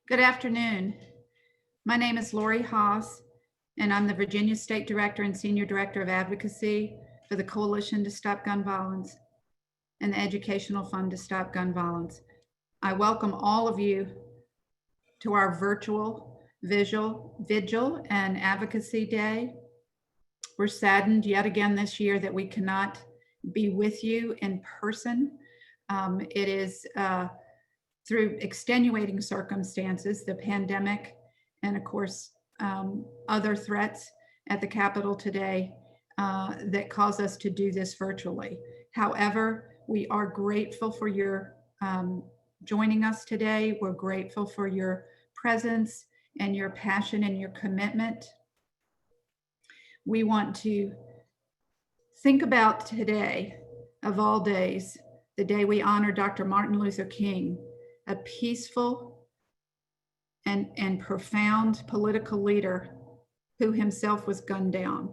Good afternoon. My name is Lori Haas, and I'm the Virginia State Director and Senior Director of Advocacy for the Coalition to Stop Gun Violence and the Educational Fund to Stop Gun Violence. I welcome all of you to our virtual Vigil and Advocacy Day. We're saddened yet again this year that we cannot be with you in person. It is through extenuating circumstances, the pandemic, and of course, other threats at the Capitol today that cause us to do this virtually. However, we are grateful for your joining us today. We're grateful for your presence and your passion and your commitment. We want to think about today, of all days, the day we honor Dr. Martin Luther King, a peaceful and profound political leader who himself was gunned down.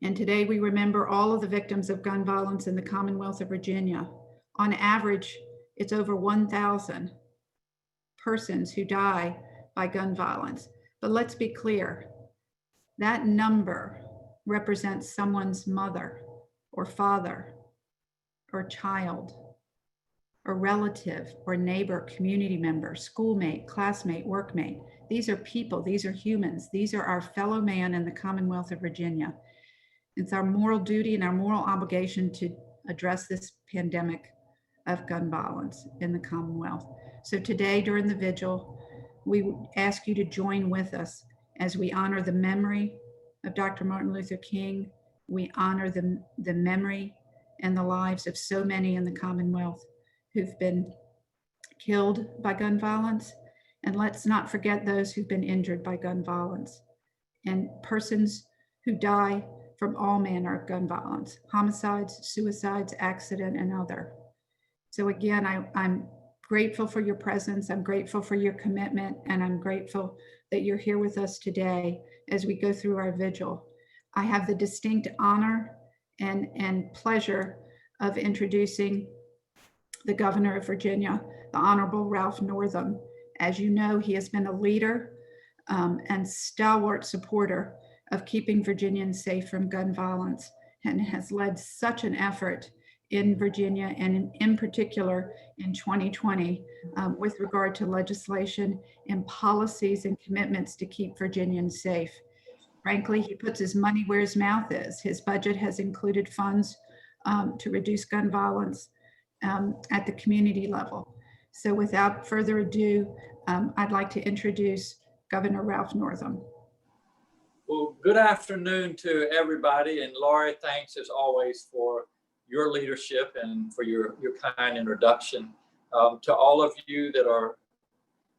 And today we remember all of the victims of gun violence in the Commonwealth of Virginia. On average, it's over 1,000 persons who die by gun violence. But let's be clear, that number represents someone's mother or father or child or relative or neighbor, community member, schoolmate, classmate, workmate. These are people, these are humans, these are our fellow man in the Commonwealth of Virginia. It's our moral duty and our moral obligation to address this pandemic of gun violence in the Commonwealth. So today during the vigil, we ask you to join with us as we honor the memory of Dr. Martin Luther King. We honor the memory and the lives of so many in the Commonwealth who've been killed by gun violence. And let's not forget those who've been injured by gun violence and persons who die from all manner of gun violence, homicides, suicides, accident, and other. So again, I'm grateful for your presence. I'm grateful for your commitment, and I'm grateful that you're here with us today as we go through our vigil. I have the distinct honor and pleasure of introducing the Governor of Virginia, the Honorable Ralph Northam. As you know, he has been a leader and stalwart supporter of keeping Virginians safe from gun violence, and has led such an effort in Virginia and in particular in 2020 with regard to legislation and policies and commitments to keep Virginians safe. Frankly, he puts his money where his mouth is. His budget has included funds to reduce gun violence at the community level. So without further ado, I'd like to introduce Governor Ralph Northam. Well, good afternoon to everybody. And Laurie, thanks as always for your leadership and for your kind introduction. To all of you that are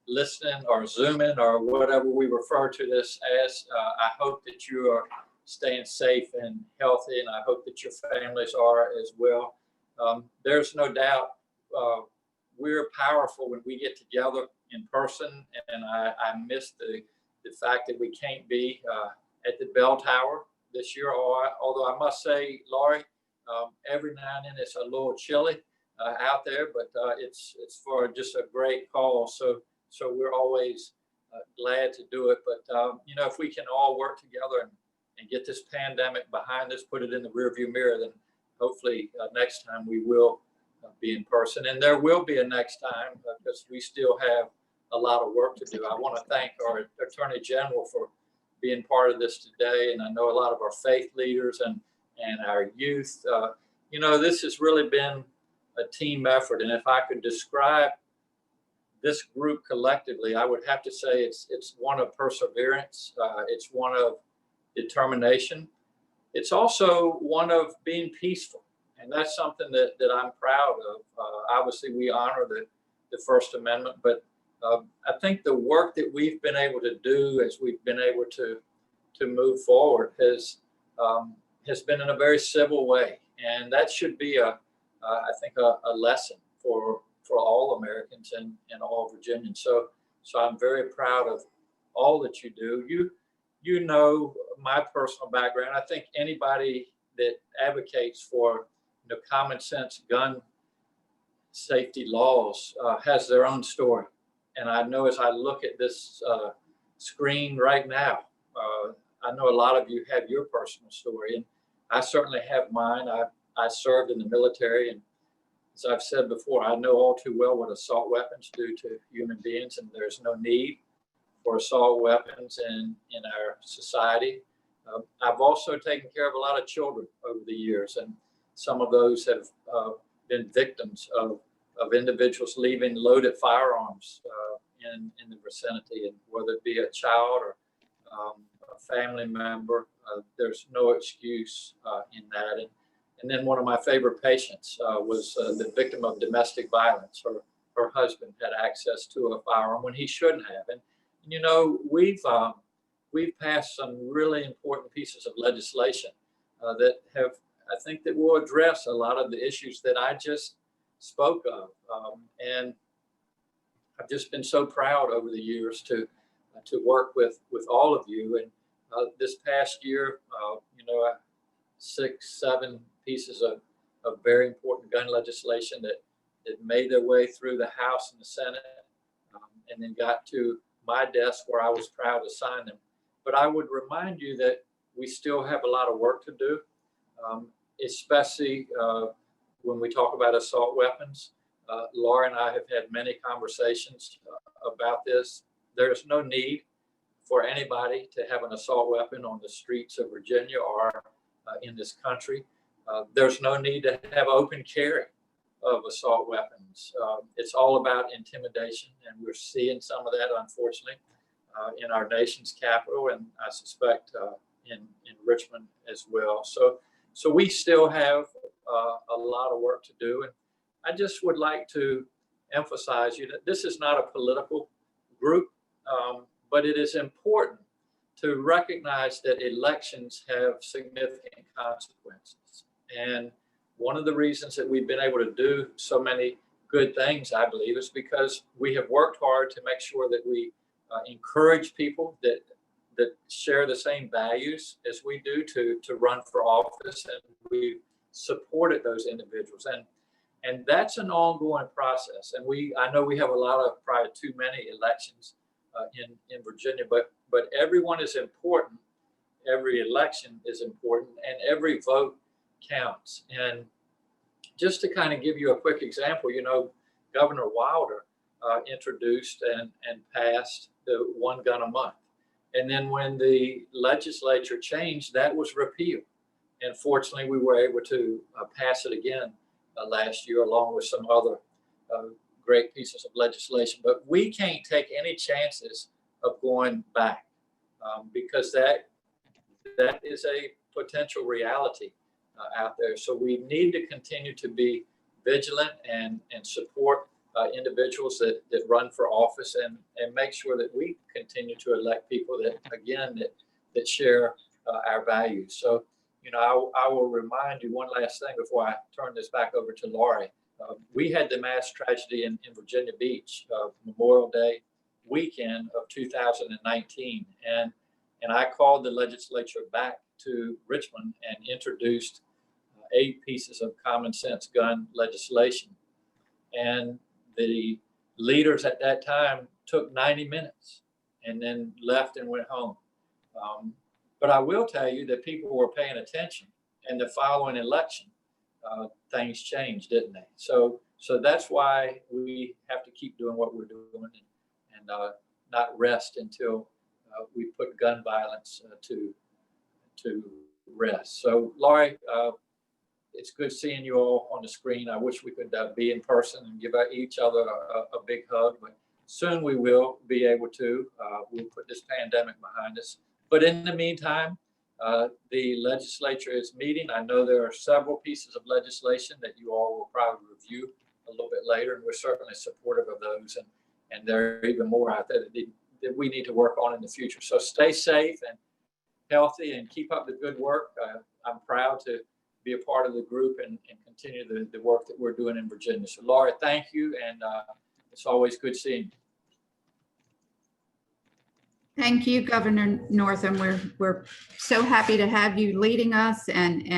listening or Zooming or whatever we refer to this as, I hope that you are staying safe and healthy, and I hope that your families are as well. There's no doubt we're powerful when we get together in person, and I miss the fact that we can't be at the bell tower this year. Although I must say, Laurie, every now and then it's a little chilly out there, but it's for just a great cause. So we're always glad to do it. But you know, if we can all work together and get this pandemic behind us, put it in the rearview mirror, then hopefully next time we will be in person. And there will be a next time because we still have a lot of work to do. I want to thank our Attorney General for being part of this today. And I know a lot of our faith leaders and our youth. You know, this has really been a team effort. And if I could describe this group collectively, I would have to say it's one of perseverance. It's one of determination. It's also one of being peaceful. And that's something that I'm proud of. Obviously, we honor the First Amendment, but I think the work that we've been able to do as we've been able to move forward has been in a very civil way. And that should be I think a lesson for all Americans and all Virginians. So I'm very proud of all that you do. You know my personal background. I think anybody that advocates for common sense gun safety laws has their own story. And I know as I look at this screen right now, I know a lot of you have your personal story, and I certainly have mine. I served in the military, and as I've said before, I know all too well what assault weapons do to human beings, and there's no need for assault weapons in our society. I've also taken care of a lot of children over the years, and some of those have been victims of individuals leaving loaded firearms in the vicinity, and whether it be a child or a family member, there's no excuse in that. And then one of my favorite patients was the victim of domestic violence. Her husband had access to a firearm when he shouldn't have. And you know, we've passed some really important pieces of legislation that have, I think, that will address a lot of the issues that I just spoke of. And I've just been so proud over the years to work with all of you. And this past year, you know, 6-7 pieces of very important gun legislation that made their way through the House and the Senate, and then got to my desk where I was proud to sign them. But I would remind you that we still have a lot of work to do, especially when we talk about assault weapons. Laura and I have had many conversations about this. There's no need for anybody to have an assault weapon on the streets of Virginia or in this country. There's no need to have open carry of assault weapons. It's all about intimidation, and we're seeing some of that, unfortunately, in our nation's capital, and I suspect in Richmond as well. So we still have a lot of work to do, and I just would like to emphasize you that this is not a political group, but it is important to recognize that elections have significant consequences. And one of the reasons that we've been able to do so many good things, I believe, is because we have worked hard to make sure that we encourage people that share the same values as we do to run for office, and we supported those individuals. And that's an ongoing process. And I know we have a lot of, probably too many elections in Virginia, but everyone is important. Every election is important, and every vote counts. And just to kind of give you a quick example, you know, Governor Wilder introduced and passed the 1 gun a month. And then when the legislature changed, that was repealed. And fortunately, we were able to pass it again last year, along with some other great pieces of legislation. But we can't take any chances of going back because that is a potential reality out there. So we need to continue to be vigilant and support individuals that run for office, and make sure that we continue to elect people that, again, that share our values. So, you know, I will remind you one last thing before I turn this back over to Laurie. We had the mass tragedy in Virginia Beach, Memorial Day weekend of 2019. And I called the legislature back to Richmond and introduced 8 pieces of common sense gun legislation. And the leaders at that time took 90 minutes and then left and went home. But I will tell you that people were paying attention, and the following election, things changed, didn't they? So that's why we have to keep doing what we're doing, and not rest until we put gun violence to rest. So, Laurie, it's good seeing you all on the screen. I wish we could be in person and give each other a big hug, but soon we will be able to. We'll put this pandemic behind us. But in the meantime, the legislature is meeting. I know there are several pieces of legislation that you all will probably review a little bit later, and we're certainly supportive of those. And there are even more out there that we need to work on in the future. So stay safe and healthy and keep up the good work. I'm proud to be a part of the group and continue the work that we're doing in Virginia. So Laura, thank you. And it's always good seeing you. Thank you, Governor Northam. We're so happy to have you leading us and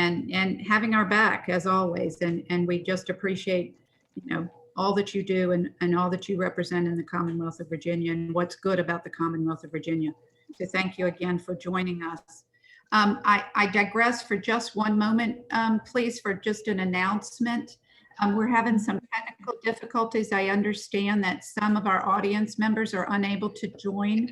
having our back as always. And we just appreciate, you know, all that you do and all that you represent in the Commonwealth of Virginia and what's good about the Commonwealth of Virginia. So thank you again for joining us. I digress for just one moment, please, for just an announcement. We're having some technical difficulties. I understand that some of our audience members are unable to join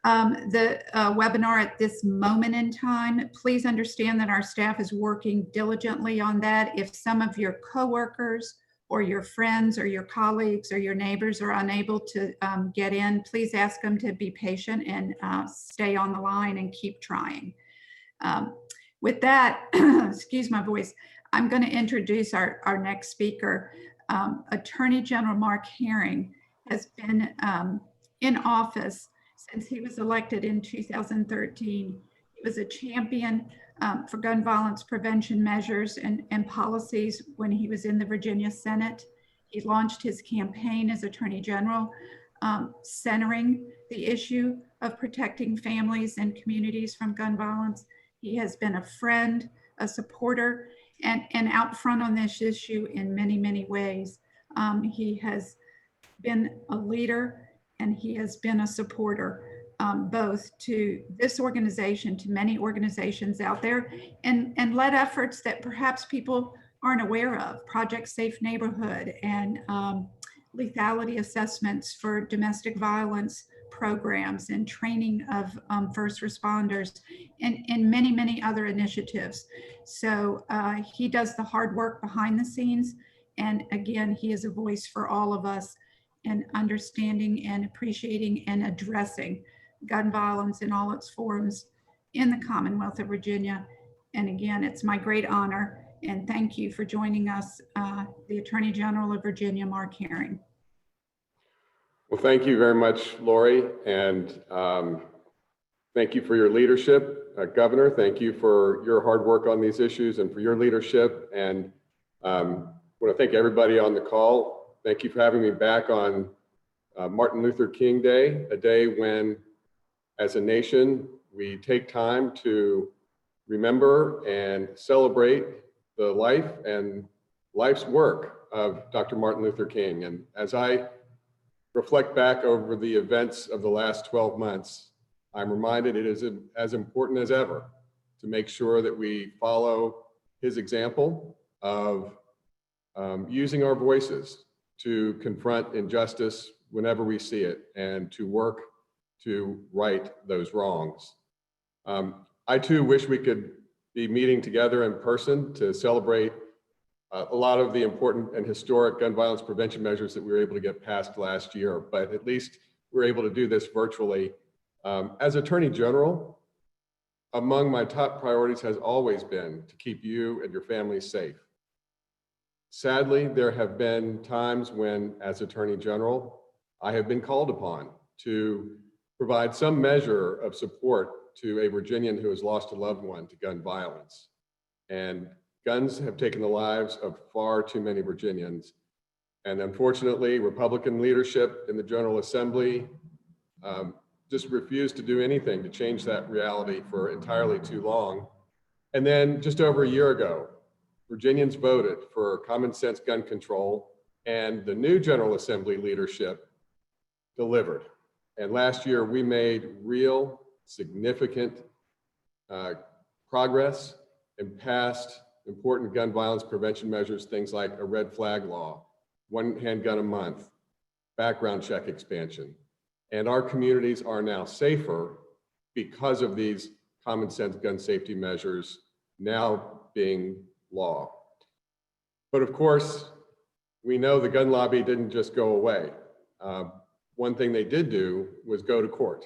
the webinar at this moment in time. Please understand that our staff is working diligently on that. If some of your coworkers or your friends or your colleagues or your neighbors are unable to get in, please ask them to be patient and stay on the line and keep trying. With that, excuse my voice, I'm going to introduce our next speaker. Attorney General Mark Herring has been in office since he was elected in 2013. He was a champion for gun violence prevention measures and policies when he was in the Virginia Senate. He launched his campaign as Attorney General, centering the issue of protecting families and communities from gun violence. He has been a friend, a supporter, and out front on this issue in many, many ways. He has been a leader and he has been a supporter, both to this organization, to many organizations out there, and led efforts that perhaps people aren't aware of, Project Safe Neighborhood and lethality assessments for domestic violence programs and training of first responders and many, many other initiatives. So he does the hard work behind the scenes. And again, he is a voice for all of us in understanding and appreciating and addressing gun violence in all its forms in the Commonwealth of Virginia. And again, it's my great honor and thank you for joining us, the Attorney General of Virginia, Mark Herring. Well, thank you very much, Lori, and thank you for your leadership. Governor, thank you for your hard work on these issues and for your leadership. And I want to thank everybody on the call. Thank you for having me back on Martin Luther King Day, a day when, as a nation, we take time to remember and celebrate the life and life's work of Dr. Martin Luther King. And as I reflect back over the events of the last 12 months, I'm reminded it is as important as ever to make sure that we follow his example of using our voices to confront injustice whenever we see it and to work to right those wrongs. I too wish we could be meeting together in person to celebrate a lot of the important and historic gun violence prevention measures that we were able to get passed last year, but at least we're able to do this virtually. As Attorney General, among my top priorities has always been to keep you and your families safe. Sadly, there have been times when, as Attorney General, I have been called upon to provide some measure of support to a Virginian who has lost a loved one to gun violence. And guns have taken the lives of far too many Virginians. And unfortunately, Republican leadership in the General Assembly just refused to do anything to change that reality for entirely too long. And then just over a year ago, Virginians voted for common sense gun control, and the new General Assembly leadership delivered. And last year, we made real, significant progress and passed important gun violence prevention measures, things like a red flag law, one handgun a month, background check expansion. And our communities are now safer because of these common sense gun safety measures now being law. But of course, we know the gun lobby didn't just go away. One thing they did do was go to court.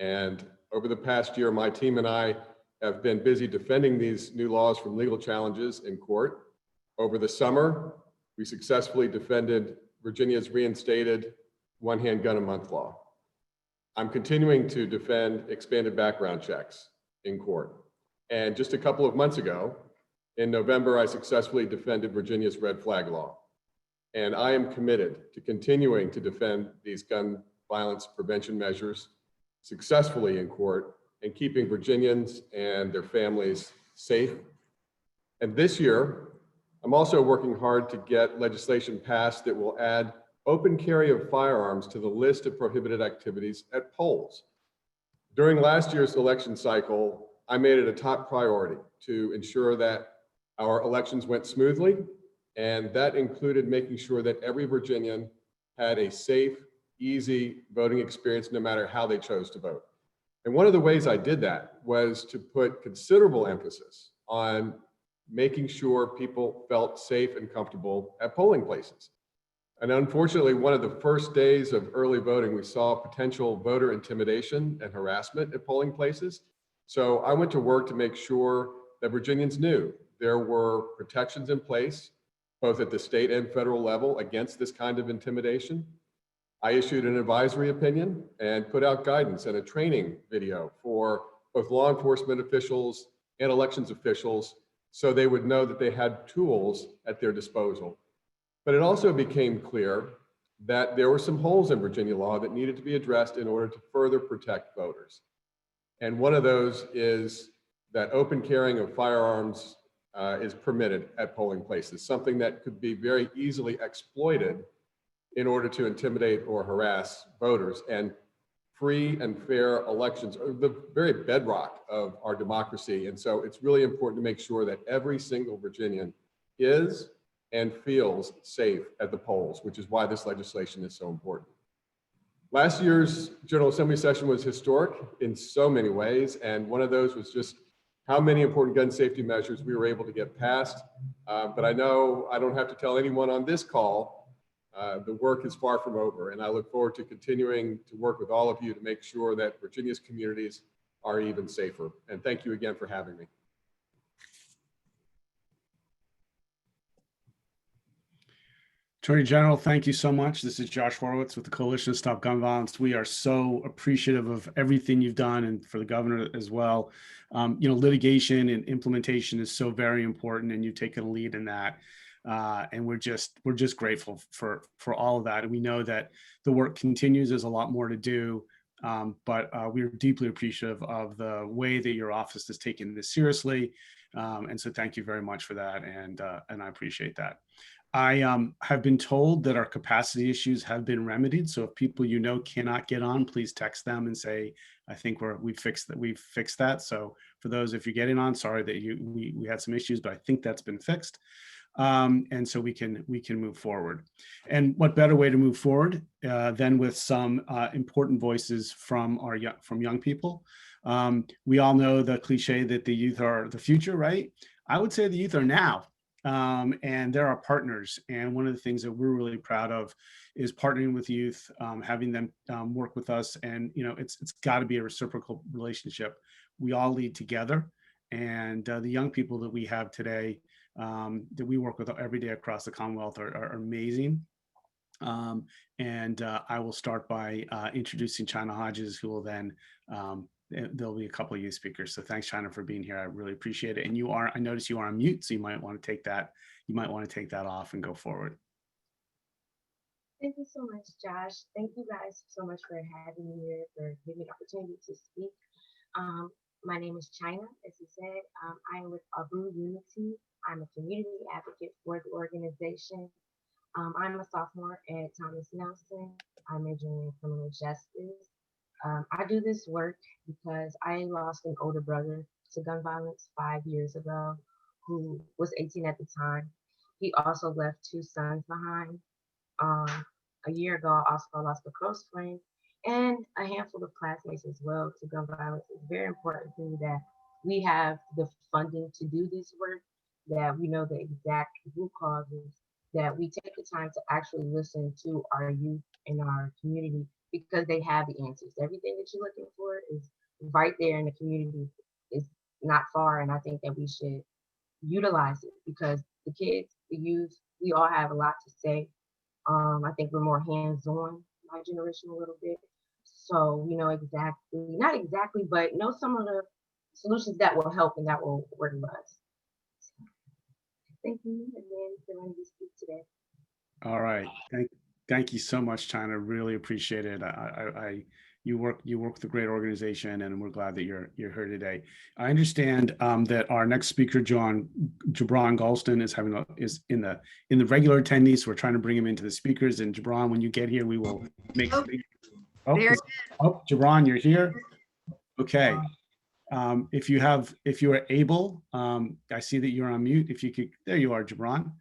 And over the past year, my team and I have been busy defending these new laws from legal challenges in court. Over the summer, we successfully defended Virginia's reinstated one handgun a month law. I'm continuing to defend expanded background checks in court. And just a couple of months ago, in November, I successfully defended Virginia's red flag law. And I am committed to continuing to defend these gun violence prevention measures successfully in court and keeping Virginians and their families safe. And this year, I'm also working hard to get legislation passed that will add open carry of firearms to the list of prohibited activities at polls. During last year's election cycle, I made it a top priority to ensure that our elections went smoothly, and that included making sure that every Virginian had a safe, easy voting experience no matter how they chose to vote. And one of the ways I did that was to put considerable emphasis on making sure people felt safe and comfortable at polling places. And unfortunately, one of the first days of early voting, we saw potential voter intimidation and harassment at polling places. So I went to work to make sure that Virginians knew there were protections in place, both at the state and federal level, against this kind of intimidation. I issued an advisory opinion and put out guidance and a training video for both law enforcement officials and elections officials so they would know that they had tools at their disposal. But it also became clear that there were some holes in Virginia law that needed to be addressed in order to further protect voters. And one of those is that open carrying of firearms is permitted at polling places, something that could be very easily exploited in order to intimidate or harass voters. And free and fair elections are the very bedrock of our democracy. And so it's really important to make sure that every single Virginian is and feels safe at the polls, which is why this legislation is so important. Last year's General Assembly session was historic in so many ways, and one of those was just how many important gun safety measures we were able to get passed. But I know I don't have to tell anyone on this call, the work is far from over, and I look forward to continuing to work with all of you to make sure that Virginia's communities are even safer. And thank you again for having me. Attorney General, thank you so much. This is Josh Horwitz with the Coalition to Stop Gun Violence. We are so appreciative of everything you've done, and for the governor as well. Litigation and implementation is so very important, and you've taken a lead in that. And we're just grateful for all of that. And we know that the work continues. There's a lot more to do, but we're deeply appreciative of the way that your office has taken this seriously. And so thank you very much for that. And I appreciate that. I have been told that our capacity issues have been remedied. So if people cannot get on, please text them and say, I think we've fixed that. So for those, if you're getting on, sorry that we had some issues, but I think that's been fixed. And so we can move forward. And what better way to move forward than with some important voices from young people. We all know the cliche that the youth are the future, right? I would say the youth are now. And they're our partners. And one of the things that we're really proud of is partnering with youth, having them work with us. And, it's got to be a reciprocal relationship. We all lead together. And the young people that we have today that we work with every day across the Commonwealth are amazing. And I will start by introducing China Hodges, who will then there'll be a couple of youth speakers. So thanks, China, for being here. I really appreciate it. And I notice you are on mute, so you might want to take that. You might want to take that off and go forward. Thank you so much, Josh. Thank you guys so much for having me here, for giving me the opportunity to speak. My name is China, as you said. I am with Abu Unity. I'm a community advocate for the organization. I'm a sophomore at Thomas Nelson. I'm majoring in criminal justice. I do this work because I lost an older brother to gun violence 5 years ago, who was 18 at the time. He also left 2 sons behind. A year ago, I also lost a close friend and a handful of classmates as well to gun violence. It's very important to me that we have the funding to do this work, that we know the exact root causes, that we take the time to actually listen to our youth in our community, because they have the answers. Everything that you're looking for is right there in the community. It's not far, and I think that we should utilize it, because the kids, the youth, we all have a lot to say. I think we're more hands-on, my generation, a little bit. So we know not exactly, but know some of the solutions that will help and that will work with us. Thank you again for letting me speak today. All right. Thank you so much, China. Really appreciate it. you work with a great organization, and we're glad that you're here today. I understand that our next speaker, Javon Goldstein, is in the regular attendees. So we're trying to bring him into the speakers. And Javon, when you get here, we will make. There. Javon, you're here. Okay. If you are able, I see that you're on mute. If you could, there you are, Javon.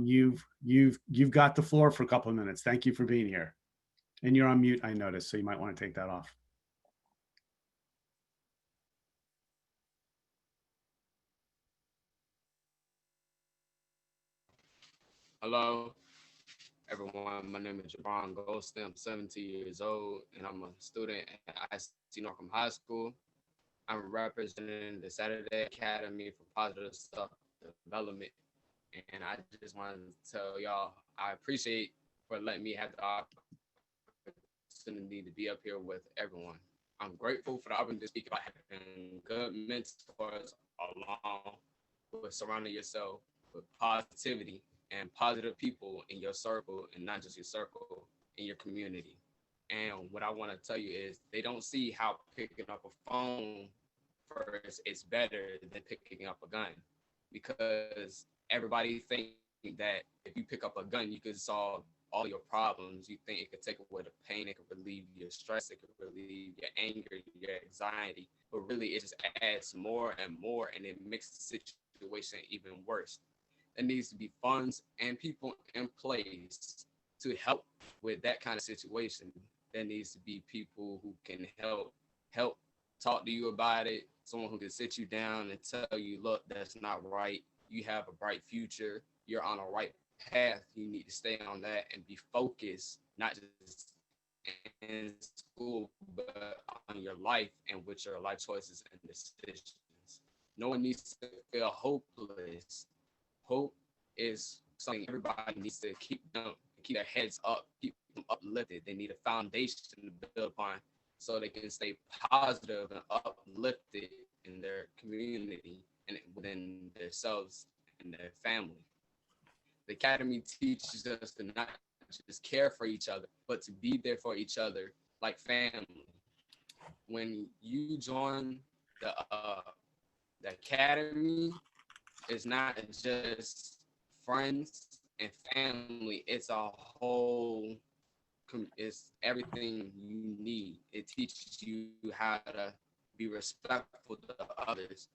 You've got the floor for a couple of minutes. Thank you for being here. And you're on mute, I noticed, so you might want to take that off. Hello, everyone. My name is Javon Goldstein. I'm 17 years old, and I'm a student at IC Northam High School. I'm representing the Saturday Academy for Positive Self-Development, and I just wanted to tell y'all I appreciate for letting me have the opportunity to be up here with everyone. I'm grateful for the opportunity to speak about having good mentors along with surrounding yourself with positivity and positive people in your circle, and not just your circle, in your community. And what I want to tell you is they don't see how picking up a phone first is better than picking up a gun, because everybody thinks that if you pick up a gun, you can solve all your problems. You think it could take away the pain, it could relieve your stress, it could relieve your anger, your anxiety, but really it just adds more and more, and it makes the situation even worse. There needs to be funds and people in place to help with that kind of situation. There needs to be people who can help talk to you about it, someone who can sit you down and tell you, look, that's not right. You have a bright future. You're on a right path. You need to stay on that and be focused, not just in school, but on your life and with your life choices and decisions. No one needs to feel hopeless. Hope is something everybody needs to keep their heads up, keep them uplifted. They need a foundation to build upon so they can stay positive and uplifted in their community and within themselves and their family. The Academy teaches us to not just care for each other, but to be there for each other like family. When you join the Academy, it's not just friends and family, it's a whole, it's everything you need. It teaches you how to be respectful to others,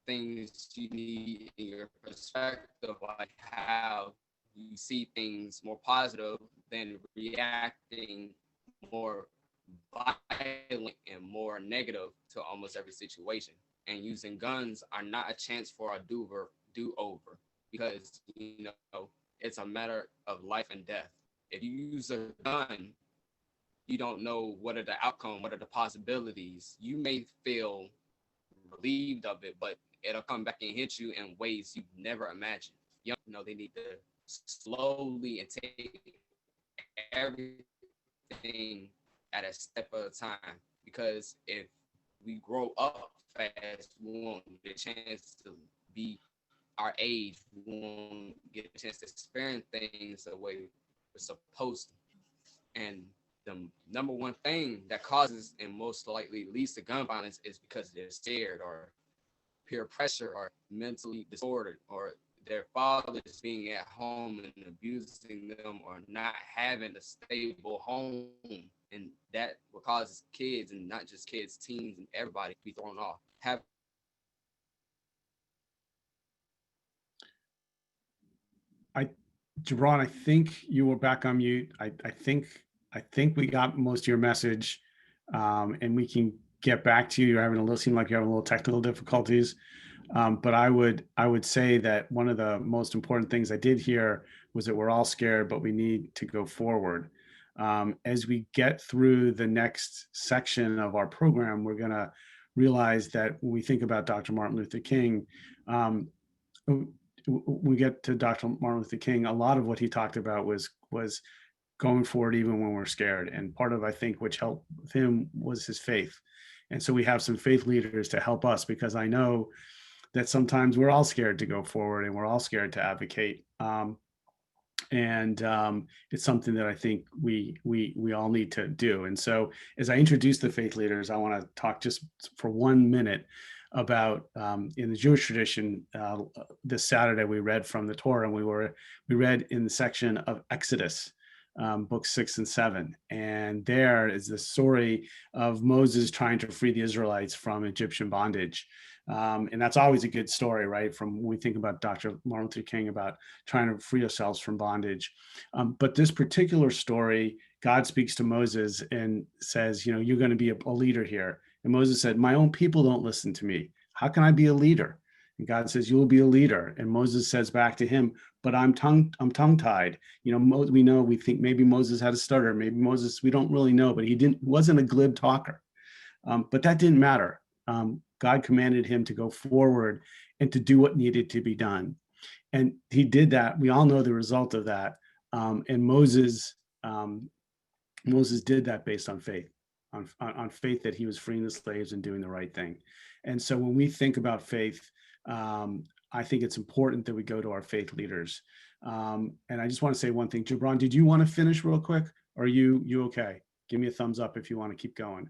things you need in your perspective, like how you see things more positive than reacting more violent and more negative to almost every situation. And using guns are not a chance for a do-over, because it's a matter of life and death. If you use a gun, you don't know what are the outcome, what are the possibilities. You may feel relieved of it, but it'll come back and hit you in ways you never imagined. They need to slowly and take everything at a step at a time, because if we grow up fast, we won't get a chance to be our age. We won't get a chance to experience things the way we're supposed to. And the number one thing that causes and most likely leads to gun violence is because they're scared, or peer pressure, or mentally disordered, or their fathers being at home and abusing them, or not having a stable home. And that will cause kids, and not just kids, teens, and everybody to be thrown off. Javon, I think you were back on mute. I think we got most of your message, and we can get back to you. Seem like you're having a little technical difficulties. But I would say that one of the most important things I did hear was that we're all scared, but we need to go forward. As we get through the next section of our program, we're going to realize that when we think about Dr. Martin Luther King, we get to Dr. Martin Luther King, a lot of what he talked about was going forward even when we're scared. And part of, I think, which helped him was his faith. And so we have some faith leaders to help us, because I know that sometimes we're all scared to go forward and we're all scared to advocate. And it's something that I think we all need to do. And so as I introduce the faith leaders, I want to talk just for 1 minute about in the Jewish tradition. This Saturday we read from the Torah, and we read in the section of Exodus, books 6 and 7. And there is the story of Moses trying to free the Israelites from Egyptian bondage. And that's always a good story, right? From when we think about Dr. Martin Luther King, about trying to free ourselves from bondage. But this particular story, God speaks to Moses and says, you know, you're going to be a leader here. And Moses said, my own people don't listen to me. How can I be a leader? And God says, you will be a leader. And Moses says back to him, but I'm tongue-tied. You know, we think maybe Moses had a stutter. Maybe Moses, we don't really know, but wasn't a glib talker. But that didn't matter. God commanded him to go forward and to do what needed to be done. And he did that. We all know the result of that. And Moses did that based on faith, on faith that he was freeing the slaves and doing the right thing. And so when we think about faith, I think it's important that we go to our faith leaders. And I just want to say one thing. Javon, did you want to finish real quick? Or are you okay? Give me a thumbs up if you want to keep going.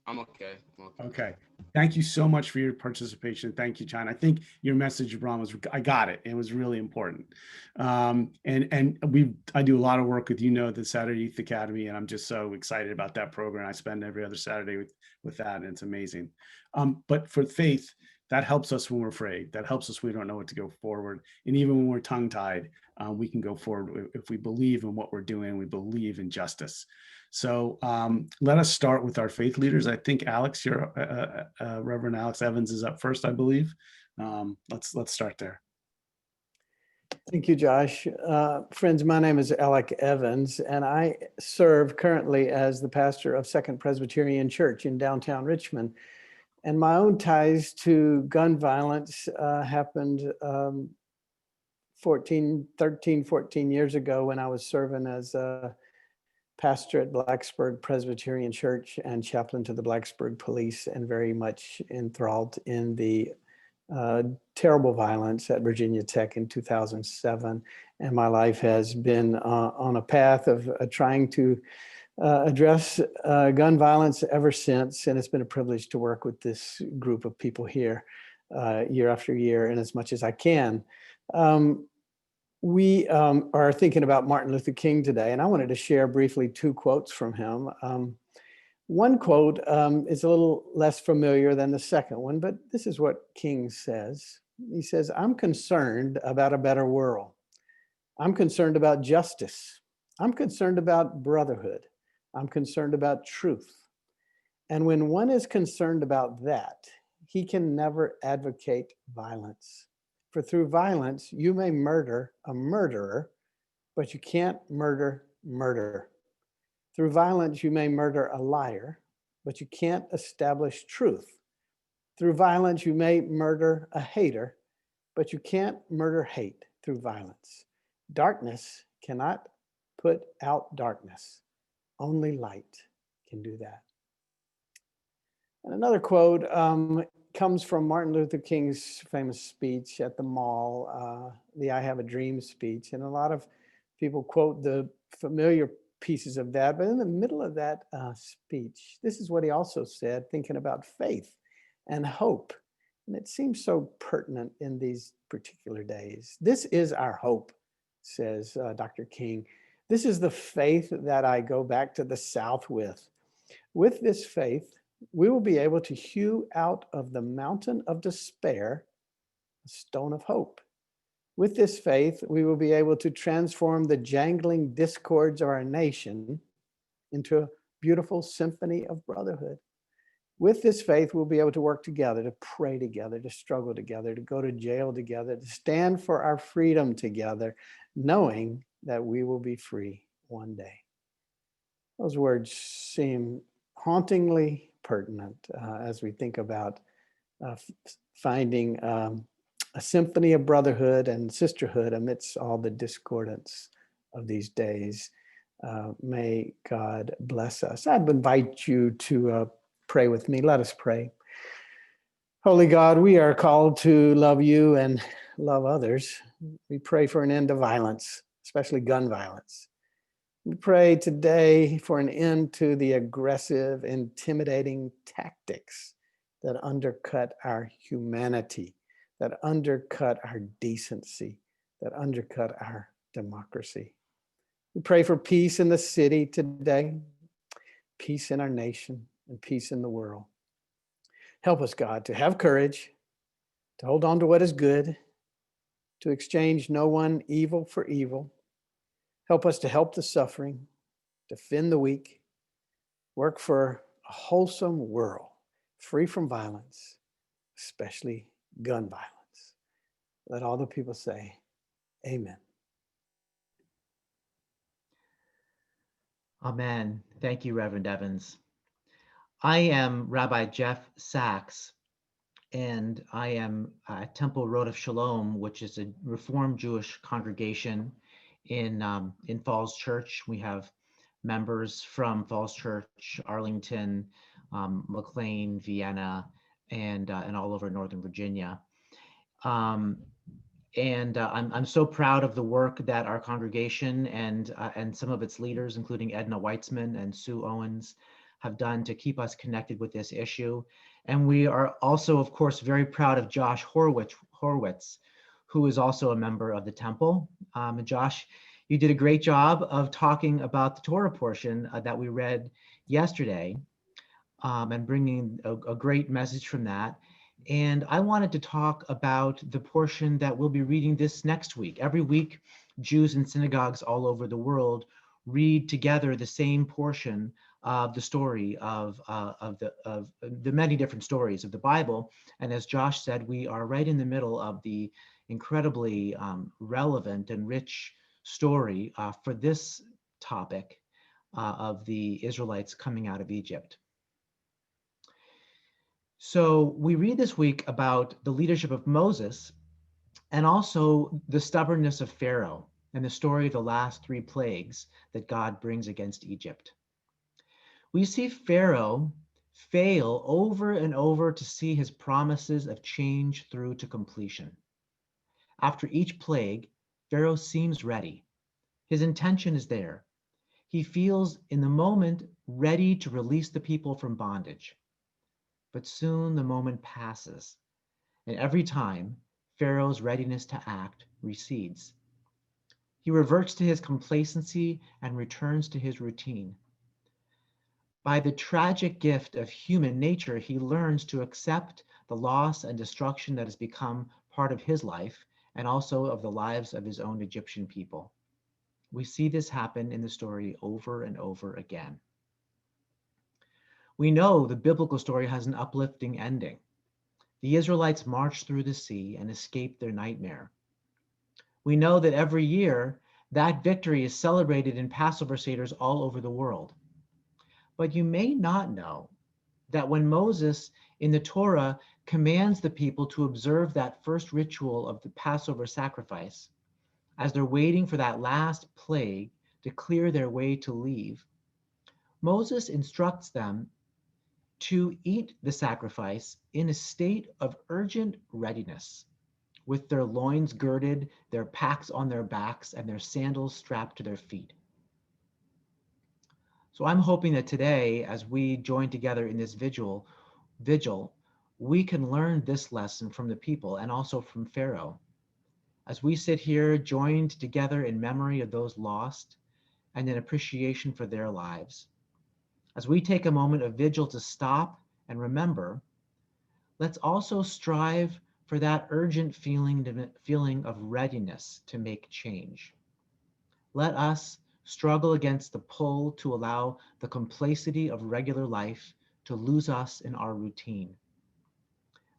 I'm okay. Okay. Thank you so much for your participation. Thank you, China. I think your message, Ron, I got it. It was really important. And I do a lot of work with, the Saturday Youth Academy, and I'm just so excited about that program. I spend every other Saturday with that, and it's amazing. But for faith, that helps us when we're afraid. That helps us when we don't know what to go forward. And even when we're tongue-tied, we can go forward if we believe in what we're doing, we believe in justice. So let us start with our faith leaders. I think Alex, Reverend Alex Evans is up first, I believe. Let's start there. Thank you, Josh. Friends, my name is Alec Evans, and I serve currently as the pastor of Second Presbyterian Church in downtown Richmond. And my own ties to gun violence happened 14 years ago when I was serving as a pastor at Blacksburg Presbyterian Church and chaplain to the Blacksburg Police, and very much enthralled in the terrible violence at Virginia Tech in 2007. And my life has been on a path of trying to address gun violence ever since. And it's been a privilege to work with this group of people here year after year, and as much as I can. We are thinking about Martin Luther King today, and I wanted to share briefly 2 quotes from him. One quote is a little less familiar than the second one, but this is what King says. He says, I'm concerned about a better world. I'm concerned about justice. I'm concerned about brotherhood. I'm concerned about truth. And when one is concerned about that, he can never advocate violence. For through violence, you may murder a murderer, but you can't murder murder. Through violence, you may murder a liar, but you can't establish truth. Through violence, you may murder a hater, but you can't murder hate through violence. Darkness cannot put out darkness. Only light can do that. And another quote comes from Martin Luther King's famous speech at the mall, the I Have a Dream speech. And a lot of people quote the familiar pieces of that, but in the middle of that speech, this is what he also said, thinking about faith and hope. And it seems so pertinent in these particular days. This is our hope, says Dr. King. This is the faith that I go back to the South with. With this faith, we will be able to hew out of the mountain of despair a stone of hope. With this faith, we will be able to transform the jangling discords of our nation into a beautiful symphony of brotherhood. With this faith, we'll be able to work together, to pray together, to struggle together, to go to jail together, to stand for our freedom together, knowing that we will be free one day. Those words seem hauntingly pertinent as we think about finding a symphony of brotherhood and sisterhood amidst all the discordance of these days. May God bless us. I'd invite you to pray with me. Let us pray. Holy God, we are called to love you and love others. We pray for an end to violence, especially gun violence. We pray today for an end to the aggressive, intimidating tactics that undercut our humanity, that undercut our decency, that undercut our democracy. We pray for peace in the city today, peace in our nation, and peace in the world. Help us, God, to have courage, to hold on to what is good, to exchange no one evil for evil. Help us to help the suffering, defend the weak, work for a wholesome world, free from violence, especially gun violence. Let all the people say, amen. Amen. Thank you, Reverend Evans. I am Rabbi Jeff Sachs, and I am at Temple Road of Shalom, which is a Reformed Jewish congregation in Falls Church. We have members from Falls Church, Arlington, McLean, Vienna, and all over Northern Virginia. I'm so proud of the work that our congregation and some of its leaders, including Edna Weitzman and Sue Owens, have done to keep us connected with this issue. And we are also, of course, very proud of Josh Horwitz, who is also a member of the temple. And Josh, you did a great job of talking about the Torah portion that we read yesterday, and bringing a great message from that. And I wanted to talk about the portion that we'll be reading this next week. Every week, Jews in synagogues all over the world read together the same portion of the story of the many different stories of the Bible. And as Josh said, we are right in the middle of the incredibly relevant and rich story for this topic of the Israelites coming out of Egypt. So we read this week about the leadership of Moses and also the stubbornness of Pharaoh and the story of the last 3 plagues that God brings against Egypt. We see Pharaoh fail over and over to see his promises of change through to completion. After each plague, Pharaoh seems ready. His intention is there. He feels in the moment ready to release the people from bondage. But soon the moment passes, and every time, Pharaoh's readiness to act recedes. He reverts to his complacency and returns to his routine. By the tragic gift of human nature, he learns to accept the loss and destruction that has become part of his life and also of the lives of his own Egyptian people. We see this happen in the story over and over again. We know the biblical story has an uplifting ending. The Israelites marched through the sea and escaped their nightmare. We know that every year that victory is celebrated in Passover Seder's all over the world. But you may not know that when Moses in the Torah commands the people to observe that first ritual of the Passover sacrifice, as they're waiting for that last plague to clear their way to leave, Moses instructs them to eat the sacrifice in a state of urgent readiness, with their loins girded, their packs on their backs, and their sandals strapped to their feet. So I'm hoping that today, as we join together in this vigil, we can learn this lesson from the people and also from Pharaoh. As we sit here joined together in memory of those lost and in appreciation for their lives, as we take a moment of vigil to stop and remember, let's also strive for that urgent feeling of readiness to make change. Let us struggle against the pull to allow the complexity of regular life to lose us in our routine.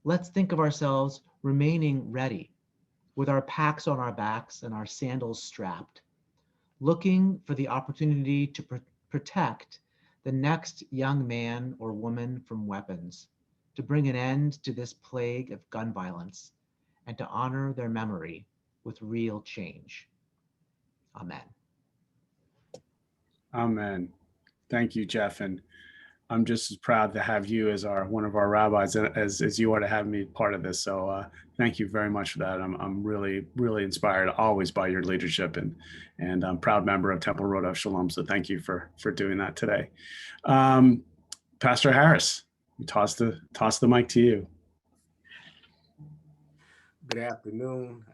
Let's think of ourselves remaining ready, with our packs on our backs and our sandals strapped, looking for the opportunity to protect the next young man or woman from weapons, to bring an end to this plague of gun violence, and to honor their memory with real change. Amen. Amen. Thank you, Jeff. And I'm just as proud to have you as one of our rabbis as you are to have me part of this. So thank you very much for that. I'm really, really inspired always by your leadership, and I'm a proud member of Temple Road of Shalom. So thank you for doing that today. Pastor Harris, toss the mic to you. Good afternoon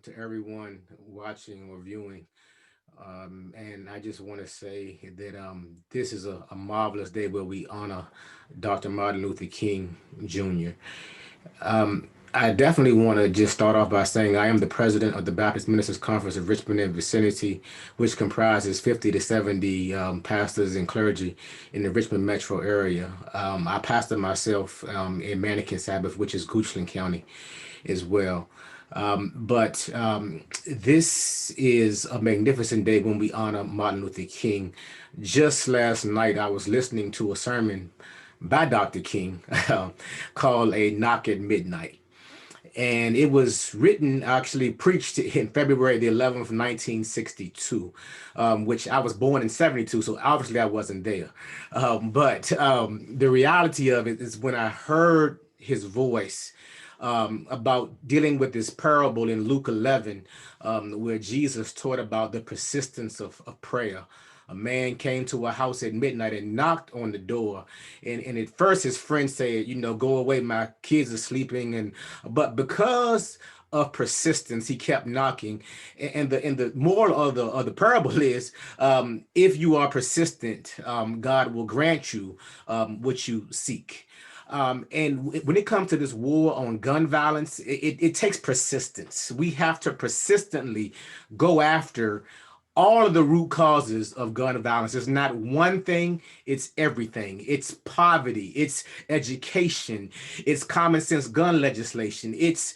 to everyone watching or viewing. And I just want to say that this is a marvelous day where we honor Dr. Martin Luther King Jr. I definitely want to just start off by saying I am the president of the Baptist Ministers Conference of Richmond and vicinity, which comprises 50 to 70 pastors and clergy in the Richmond metro area. I pastor myself in Mannequin Sabbath, which is Goochland County as well. But this is a magnificent day when we honor Martin Luther King. Just last night, I was listening to a sermon by Dr. King called A Knock at Midnight. And it was written, actually preached in February the 11th, 1962, which I was born in 72, so obviously I wasn't there. But the reality of it is when I heard his voice about dealing with this parable in Luke 11, where Jesus taught about the persistence of prayer. A man came to a house at midnight and knocked on the door. And at first his friend said, go away, my kids are sleeping. But because of persistence, he kept knocking. And the moral of the parable is, if you are persistent, God will grant you what you seek. And when it comes to this war on gun violence, it takes persistence. We have to persistently go after all of the root causes of gun violence. It's not one thing, it's everything. It's poverty, it's education, it's common sense gun legislation, it's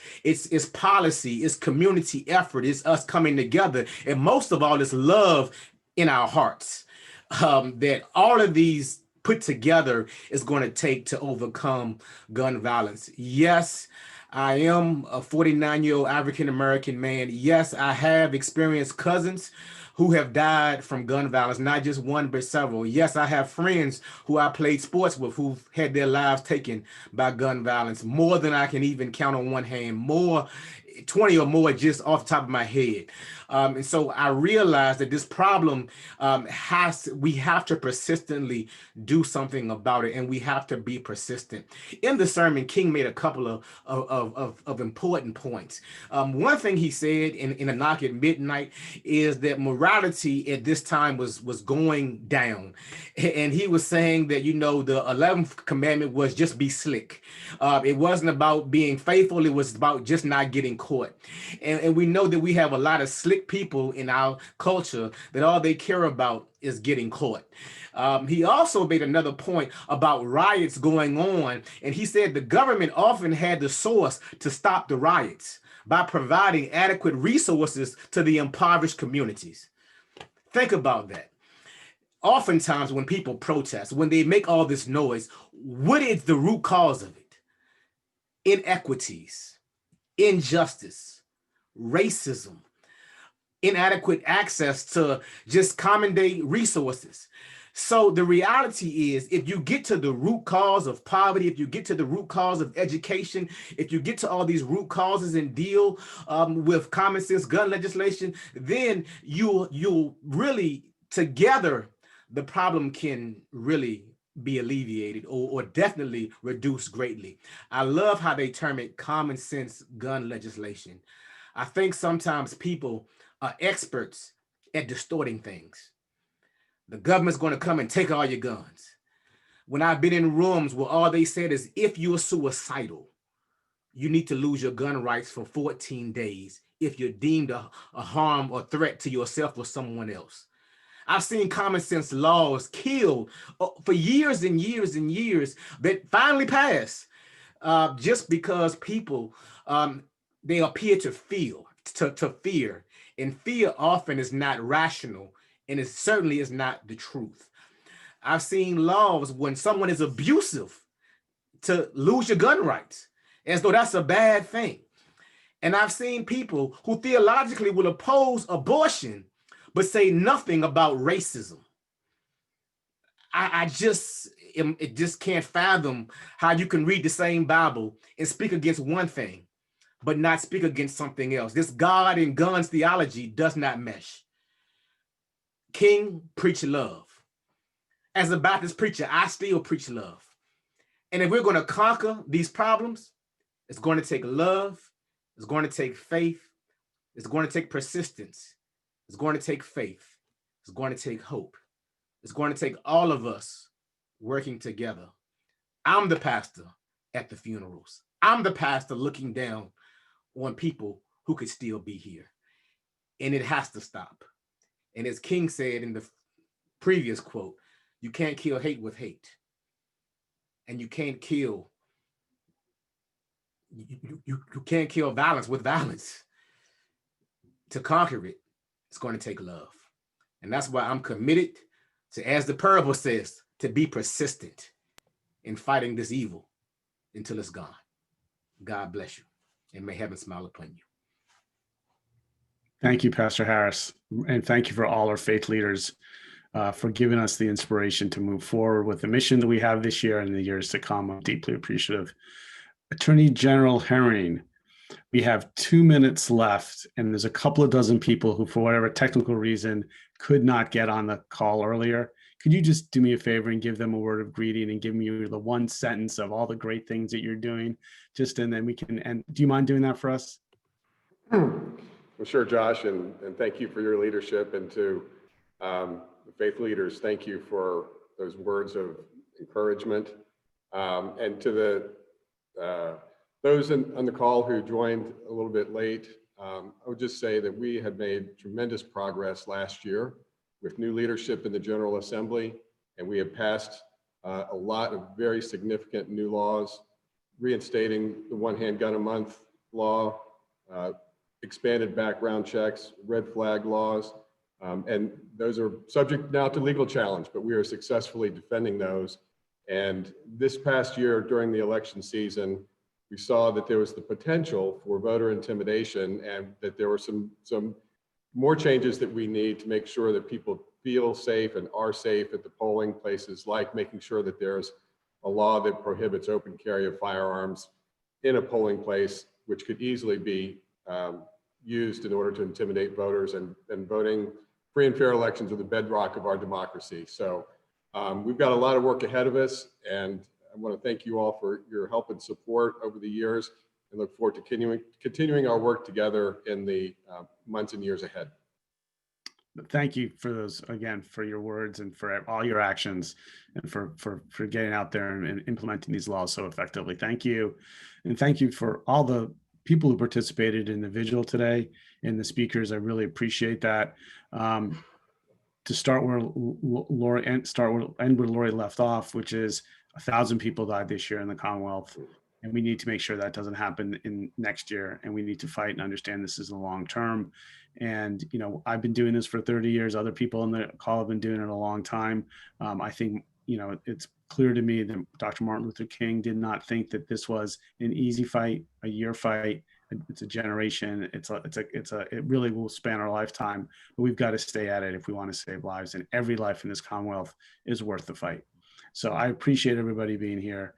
policy, it's community effort, it's us coming together, and most of all, it's love in our hearts. That all of these put together is going to take to overcome gun violence. Yes, I am a 49-year-old African-American man. Yes, I have experienced cousins who have died from gun violence, not just one, but several. Yes, I have friends who I played sports with who've had their lives taken by gun violence, more than I can even count on one hand, more 20 or more just off the top of my head. And so I realized that this problem we have to persistently do something about it, and we have to be persistent. In the sermon, King made a couple of important points. One thing he said in A Knock at Midnight is that morality at this time was going down. And he was saying that, the 11th commandment was just be slick. It wasn't about being faithful. It was about just not getting caught. And we know that we have a lot of slick people in our culture that all they care about is getting caught. He also made another point about riots going on. And he said the government often had the source to stop the riots by providing adequate resources to the impoverished communities. Think about that. Oftentimes when people protest, when they make all this noise, what is the root cause of it? Inequities, injustice, racism, inadequate access to just common day resources. So the reality is, if you get to the root cause of poverty, if you get to the root cause of education, if you get to all these root causes and deal with common sense gun legislation, then you'll really, together, the problem can really be alleviated or definitely reduced greatly. I love how they term it common sense gun legislation. I think sometimes people are experts at distorting things. The government's going to come and take all your guns. When I've been in rooms where all they said is, if you're suicidal, you need to lose your gun rights for 14 days if you're deemed a harm or threat to yourself or someone else. I've seen common sense laws killed for years and years and years that finally pass just because people, they appear to feel, to fear. And fear often is not rational, and it certainly is not the truth. I've seen laws when someone is abusive to lose your gun rights, as though that's a bad thing. And I've seen people who theologically will oppose abortion, but say nothing about racism. I it just can't fathom how you can read the same Bible and speak against one thing, but not speak against something else. This God and guns theology does not mesh. King preached love. As a Baptist preacher, I still preach love. And if we're going to conquer these problems, it's going to take love, it's going to take faith, it's going to take persistence, it's going to take faith, it's going to take hope. It's going to take all of us working together. I'm the pastor at the funerals. I'm the pastor looking down on people who could still be here. And it has to stop. And as King said in the previous quote, you can't kill hate with hate. And you can't kill, you can't kill violence with violence. To conquer it, it's going to take love. And that's why I'm committed to, as the parable says, to be persistent in fighting this evil until it's gone. God bless you, and may heaven smile upon you. Thank you, Pastor Harris. And thank you for all our faith leaders for giving us the inspiration to move forward with the mission that we have this year and the years to come. I'm deeply appreciative. Attorney General Herring, we have 2 minutes left, and there's a couple of dozen people who, for whatever technical reason, could not get on the call earlier. Could you just do me a favor and give them a word of greeting and give me the one sentence of all the great things that you're doing? And then we can end. Do you mind doing that for us? Well, sure, Josh, and thank you for your leadership, and to the faith leaders, thank you for those words of encouragement, and to the those on the call who joined a little bit late. I would just say that we had made tremendous progress last year with new leadership in the General Assembly, and we have passed a lot of very significant new laws, reinstating the one handgun a month law, expanded background checks, red flag laws, and those are subject now to legal challenge, but we are successfully defending those. And this past year during the election season, we saw that there was the potential for voter intimidation, and that there were some more changes that we need to make sure that people feel safe and are safe at the polling places, like making sure that there's a law that prohibits open carry of firearms in a polling place, which could easily be used in order to intimidate voters, and voting free and fair elections are the bedrock of our democracy. So we've got a lot of work ahead of us, and I want to thank you all for your help and support over the years, and look forward to continuing our work together in the months and years ahead. Thank you for those, again, for your words and for all your actions, and for getting out there and implementing these laws so effectively. Thank you. And thank you for all the people who participated in the vigil today and the speakers. I really appreciate that. To start where Lori end where Lori left off, which is 1,000 people died this year in the Commonwealth, and we need to make sure that doesn't happen in next year. And we need to fight and understand this is the long term. And I've been doing this for 30 years. Other people in the call have been doing it a long time. I think it's clear to me that Dr. Martin Luther King did not think that this was an easy fight, a year fight. It's a generation. It really will span our lifetime, but we've got to stay at it if we want to save lives. And every life in this Commonwealth is worth the fight. So I appreciate everybody being here,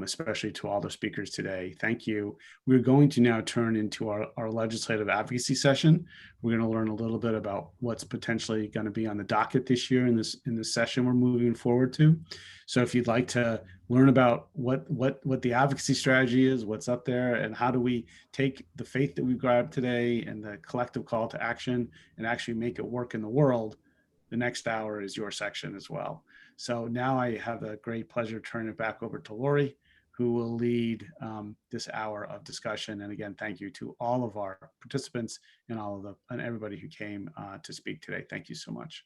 especially to all the speakers today. Thank you. We're going to now turn into our legislative advocacy session. We're going to learn a little bit about what's potentially going to be on the docket this year in this session we're moving forward to. So if you'd like to learn about what the advocacy strategy is, what's up there, and how do we take the faith that we've grabbed today and the collective call to action and actually make it work in the world, the next hour is your section as well. So now I have the great pleasure of turning it back over to Lori, who will lead this hour of discussion. And again, thank you to all of our participants and everybody who came to speak today. Thank you so much.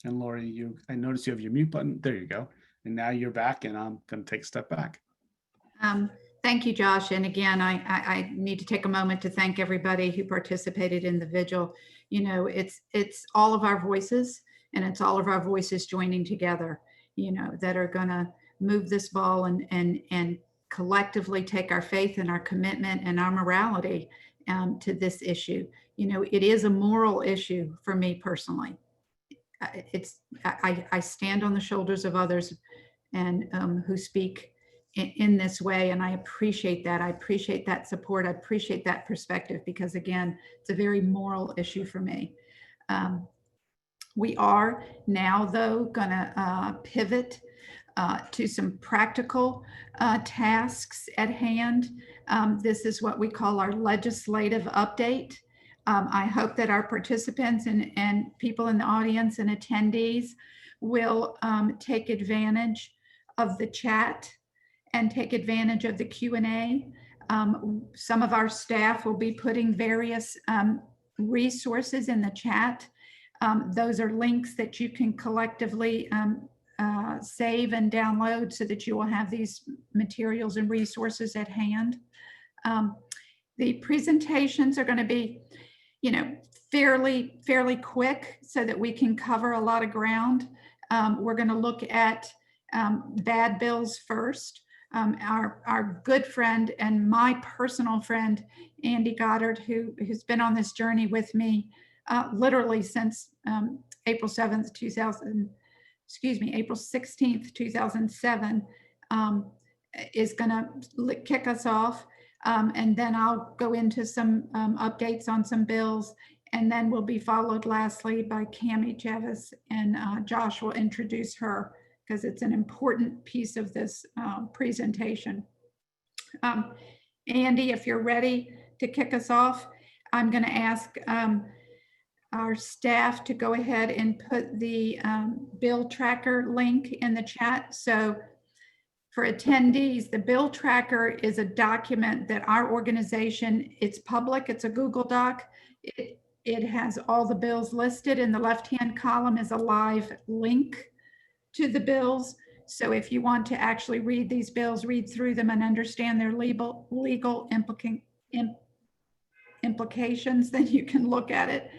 And Lori, I noticed you have your mute button. There you go. And now you're back, and I'm going to take a step back. Thank you, Josh. And again, I need to take a moment to thank everybody who participated in the vigil. It's all of our voices, and it's all of our voices joining together, that are going to move this ball and collectively take our faith and our commitment and our morality to this issue. It is a moral issue for me personally. I stand on the shoulders of others and who speak in this way, and I appreciate that. I appreciate that support. I appreciate that perspective, because again, it's a very moral issue for me. We are now, though, going to pivot to some practical tasks at hand. This is what we call our legislative update. I hope that our participants and people in the audience and attendees will take advantage of the chat and take advantage of the Q&A. Some of our staff will be putting various resources in the chat. Those are links that you can collectively save and download so that you will have these materials and resources at hand. The presentations are going to be, fairly quick so that we can cover a lot of ground. We're going to look at bad bills first. Our good friend and my personal friend, Andy Goddard, who's been on this journey with me literally since April 16th, 2007, is going to kick us off. And then I'll go into some updates on some bills, and then we'll be followed lastly by Cammie Chavis, and Josh will introduce her because it's an important piece of this presentation. Andy, if you're ready to kick us off, I'm going to ask our staff to go ahead and put the bill tracker link in the chat. So for attendees, the bill tracker is a document that our organization, it's public, it's a Google Doc. It has all the bills listed. In the left-hand column is a live link to the bills. So if you want to actually read these bills, read through them and understand their legal implications, then you can look at it.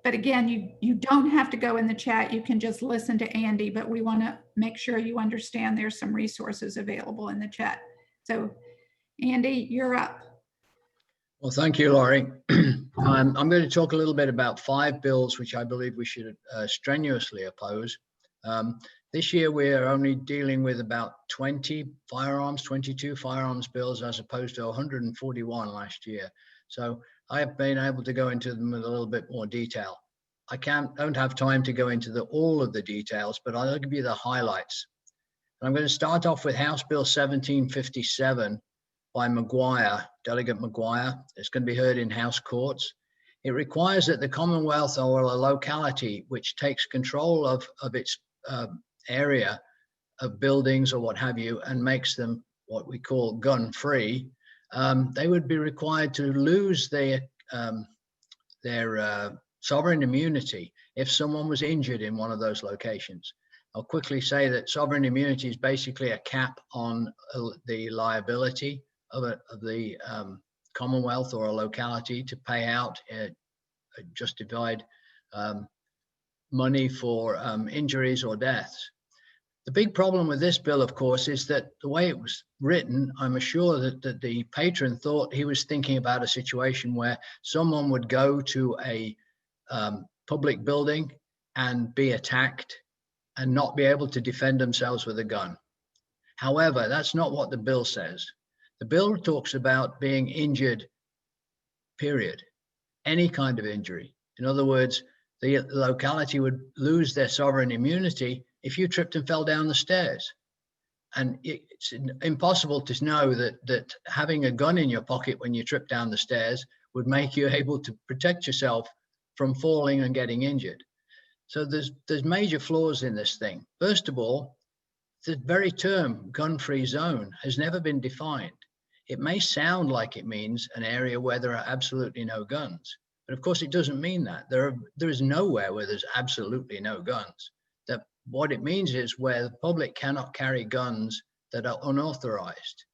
But again, you don't have to go in the chat. You can just listen to Andy, but we want to make sure you understand there's some resources available in the chat. So Andy, you're up. Well, thank you, Laurie. I'm going to talk a little bit about 5 bills which I believe we should strenuously oppose. This year, we're only dealing with about 22 firearms bills, as opposed to 141 last year. So I have been able to go into them with a little bit more detail. I don't have time to go into all of the details, but I'll give you the highlights. And I'm going to start off with House Bill 1757 by Delegate Maguire. It's going to be heard in House courts. It requires that the Commonwealth or a locality which takes control of its area of buildings or what have you, and makes them what we call gun-free, they would be required to lose their sovereign immunity if someone was injured in one of those locations. I'll quickly say that sovereign immunity is basically a cap on the liability of the Commonwealth or a locality to pay out justified money for injuries or deaths. The big problem with this bill, of course, is that the way it was written, I'm sure that the patron thought he was thinking about a situation where someone would go to a public building and be attacked and not be able to defend themselves with a gun. However, that's not what the bill says. The bill talks about being injured, period. Any kind of injury. In other words, the locality would lose their sovereign immunity if you tripped and fell down the stairs. And it's impossible to know that having a gun in your pocket when you trip down the stairs would make you able to protect yourself from falling and getting injured. So there's major flaws in this thing. First of all, the very term gun-free zone has never been defined. It may sound like it means an area where there are absolutely no guns, but of course it doesn't mean that. There is nowhere where there's absolutely no guns. That what it means is where the public cannot carry guns that are unauthorized.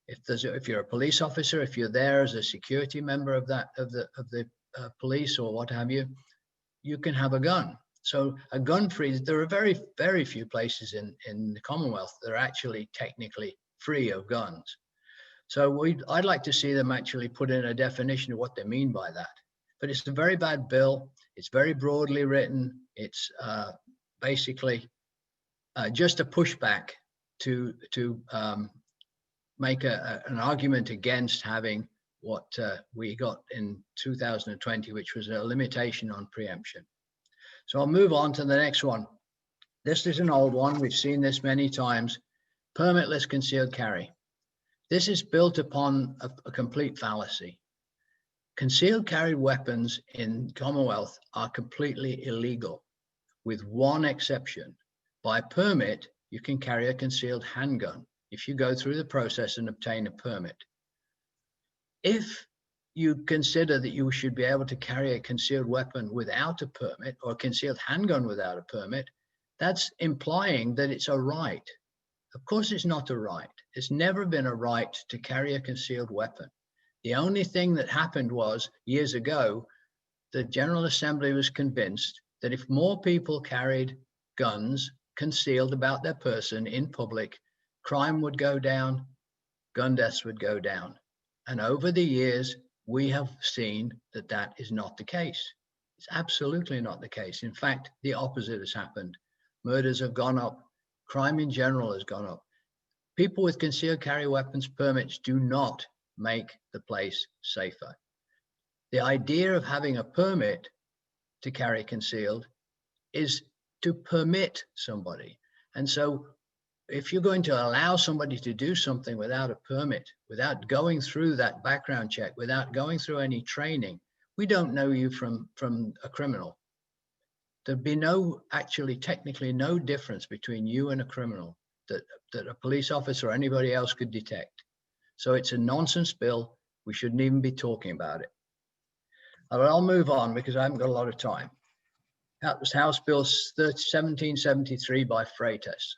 If you're a police officer, if you're there as a security member of the police or what have you, you can have a gun. So a gun-free, there are very, very few places in the Commonwealth that are actually technically free of guns. So I'd like to see them actually put in a definition of what they mean by that. But it's a very bad bill. It's very broadly written. It's basically just a pushback to make an argument against having what we got in 2020, which was a limitation on preemption. So I'll move on to the next one. This is an old one. We've seen this many times. Permitless concealed carry. This is built upon a complete fallacy. Concealed carry weapons in Commonwealth are completely illegal, with one exception. By permit, you can carry a concealed handgun if you go through the process and obtain a permit. If you consider that you should be able to carry a concealed weapon without a permit, or a concealed handgun without a permit, that's implying that it's a right. Of course, it's not a right. It's never been a right to carry a concealed weapon. The only thing that happened was, years ago, the General Assembly was convinced that if more people carried guns concealed about their person in public, crime would go down, gun deaths would go down. And over the years, we have seen that that is not the case. It's absolutely not the case. In fact, the opposite has happened. Murders have gone up. Crime in general has gone up. People with concealed carry weapons permits do not make the place safer. The idea of having a permit to carry concealed is to permit somebody. And so if you're going to allow somebody to do something without a permit, without going through that background check, without going through any training, we don't know you from a criminal. There'd be actually technically no difference between you and a criminal that a police officer or anybody else could detect. So it's a nonsense bill. We shouldn't even be talking about it. But I'll move on because I haven't got a lot of time. That was House Bill 1773 by Freitas.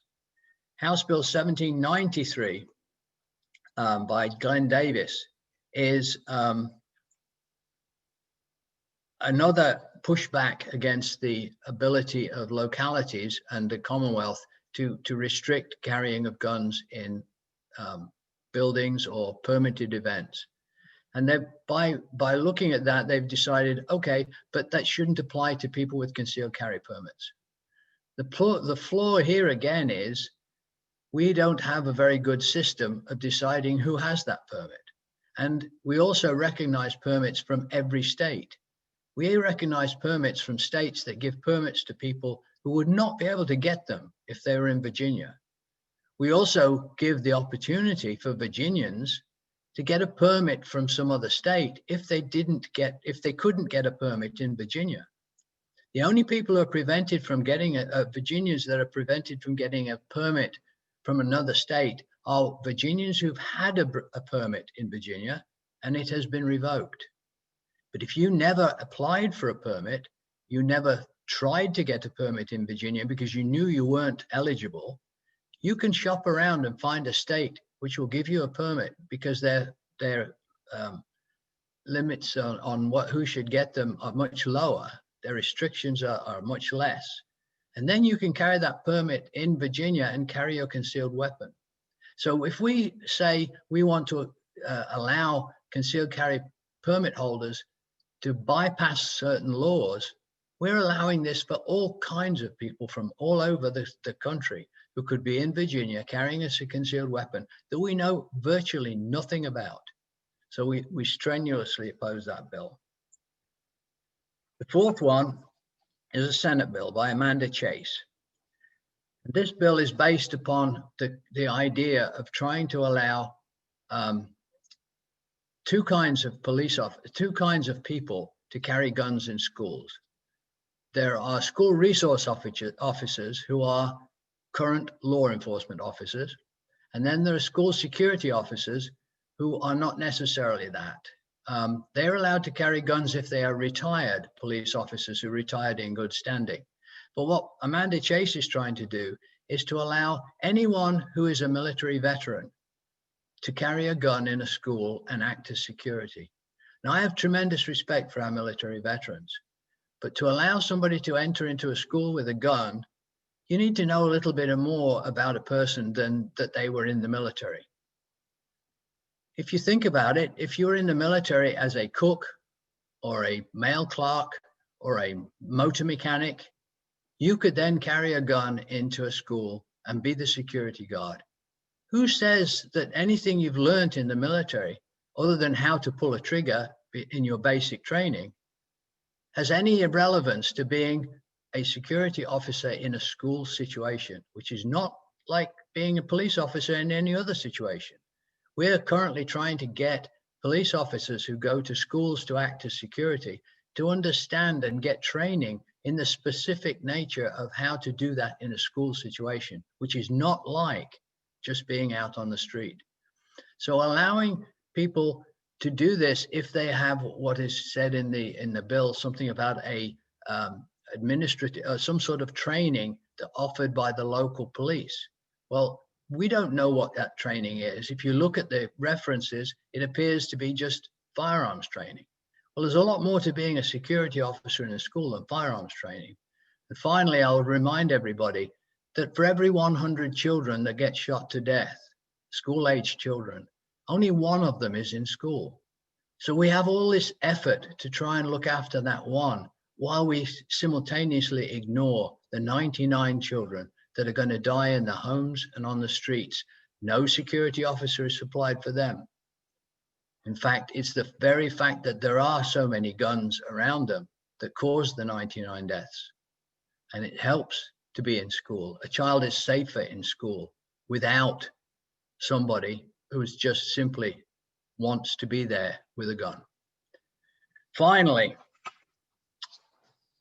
House Bill 1793 by Glenn Davis is another pushback against the ability of localities and the Commonwealth to restrict carrying of guns in buildings or permitted events. And by looking at that, they've decided, okay, but that shouldn't apply to people with concealed carry permits. The flaw here again is we don't have a very good system of deciding who has that permit. And we also recognize permits from every state. We recognize permits from states that give permits to people who would not be able to get them if they were in Virginia. We also give the opportunity for Virginians to get a permit from some other state if they couldn't get a permit in Virginia. The only people who are prevented from getting Virginians that are prevented from getting a permit from another state are Virginians who've had a permit in Virginia and it has been revoked. But if you never applied for a permit, you never tried to get a permit in Virginia because you knew you weren't eligible, you can shop around and find a state which will give you a permit because their limits on who should get them are much lower. Their restrictions are much less. And then you can carry that permit in Virginia and carry your concealed weapon. So if we say we want to allow concealed carry permit holders to bypass certain laws, we're allowing this for all kinds of people from all over the country who could be in Virginia carrying a concealed weapon that we know virtually nothing about. So we strenuously oppose that bill. The fourth one is a Senate bill by Amanda Chase. This bill is based upon the idea of trying to allow two kinds of people to carry guns in schools. There are school resource officers who are current law enforcement officers, and then there are school security officers who are not necessarily that. They're allowed to carry guns if they are retired police officers who retired in good standing. But what Amanda Chase is trying to do is to allow anyone who is a military veteran to carry a gun in a school and act as security. Now, I have tremendous respect for our military veterans, but to allow somebody to enter into a school with a gun, you need to know a little bit more about a person than that they were in the military. If you think about it, if you're in the military as a cook or a mail clerk or a motor mechanic, you could then carry a gun into a school and be the security guard. Who says that anything you've learned in the military, other than how to pull a trigger in your basic training, has any relevance to being a security officer in a school situation, which is not like being a police officer in any other situation? We're currently trying to get police officers who go to schools to act as security to understand and get training in the specific nature of how to do that in a school situation, which is not like just being out on the street. So allowing people to do this, if they have what is said in the bill, something about a administrative, some sort of training offered by the local police. Well, we don't know what that training is. If you look at the references, it appears to be just firearms training. Well, there's a lot more to being a security officer in a school than firearms training. And finally, I would remind everybody that for every 100 children that get shot to death, school-aged children, only one of them is in school. So we have all this effort to try and look after that one while we simultaneously ignore the 99 children that are going to die in the homes and on the streets. No security officer is supplied for them. In fact, it's the very fact that there are so many guns around them that cause the 99 deaths. And it helps to be in school. A child is safer in school without somebody who is just simply wants to be there with a gun. Finally,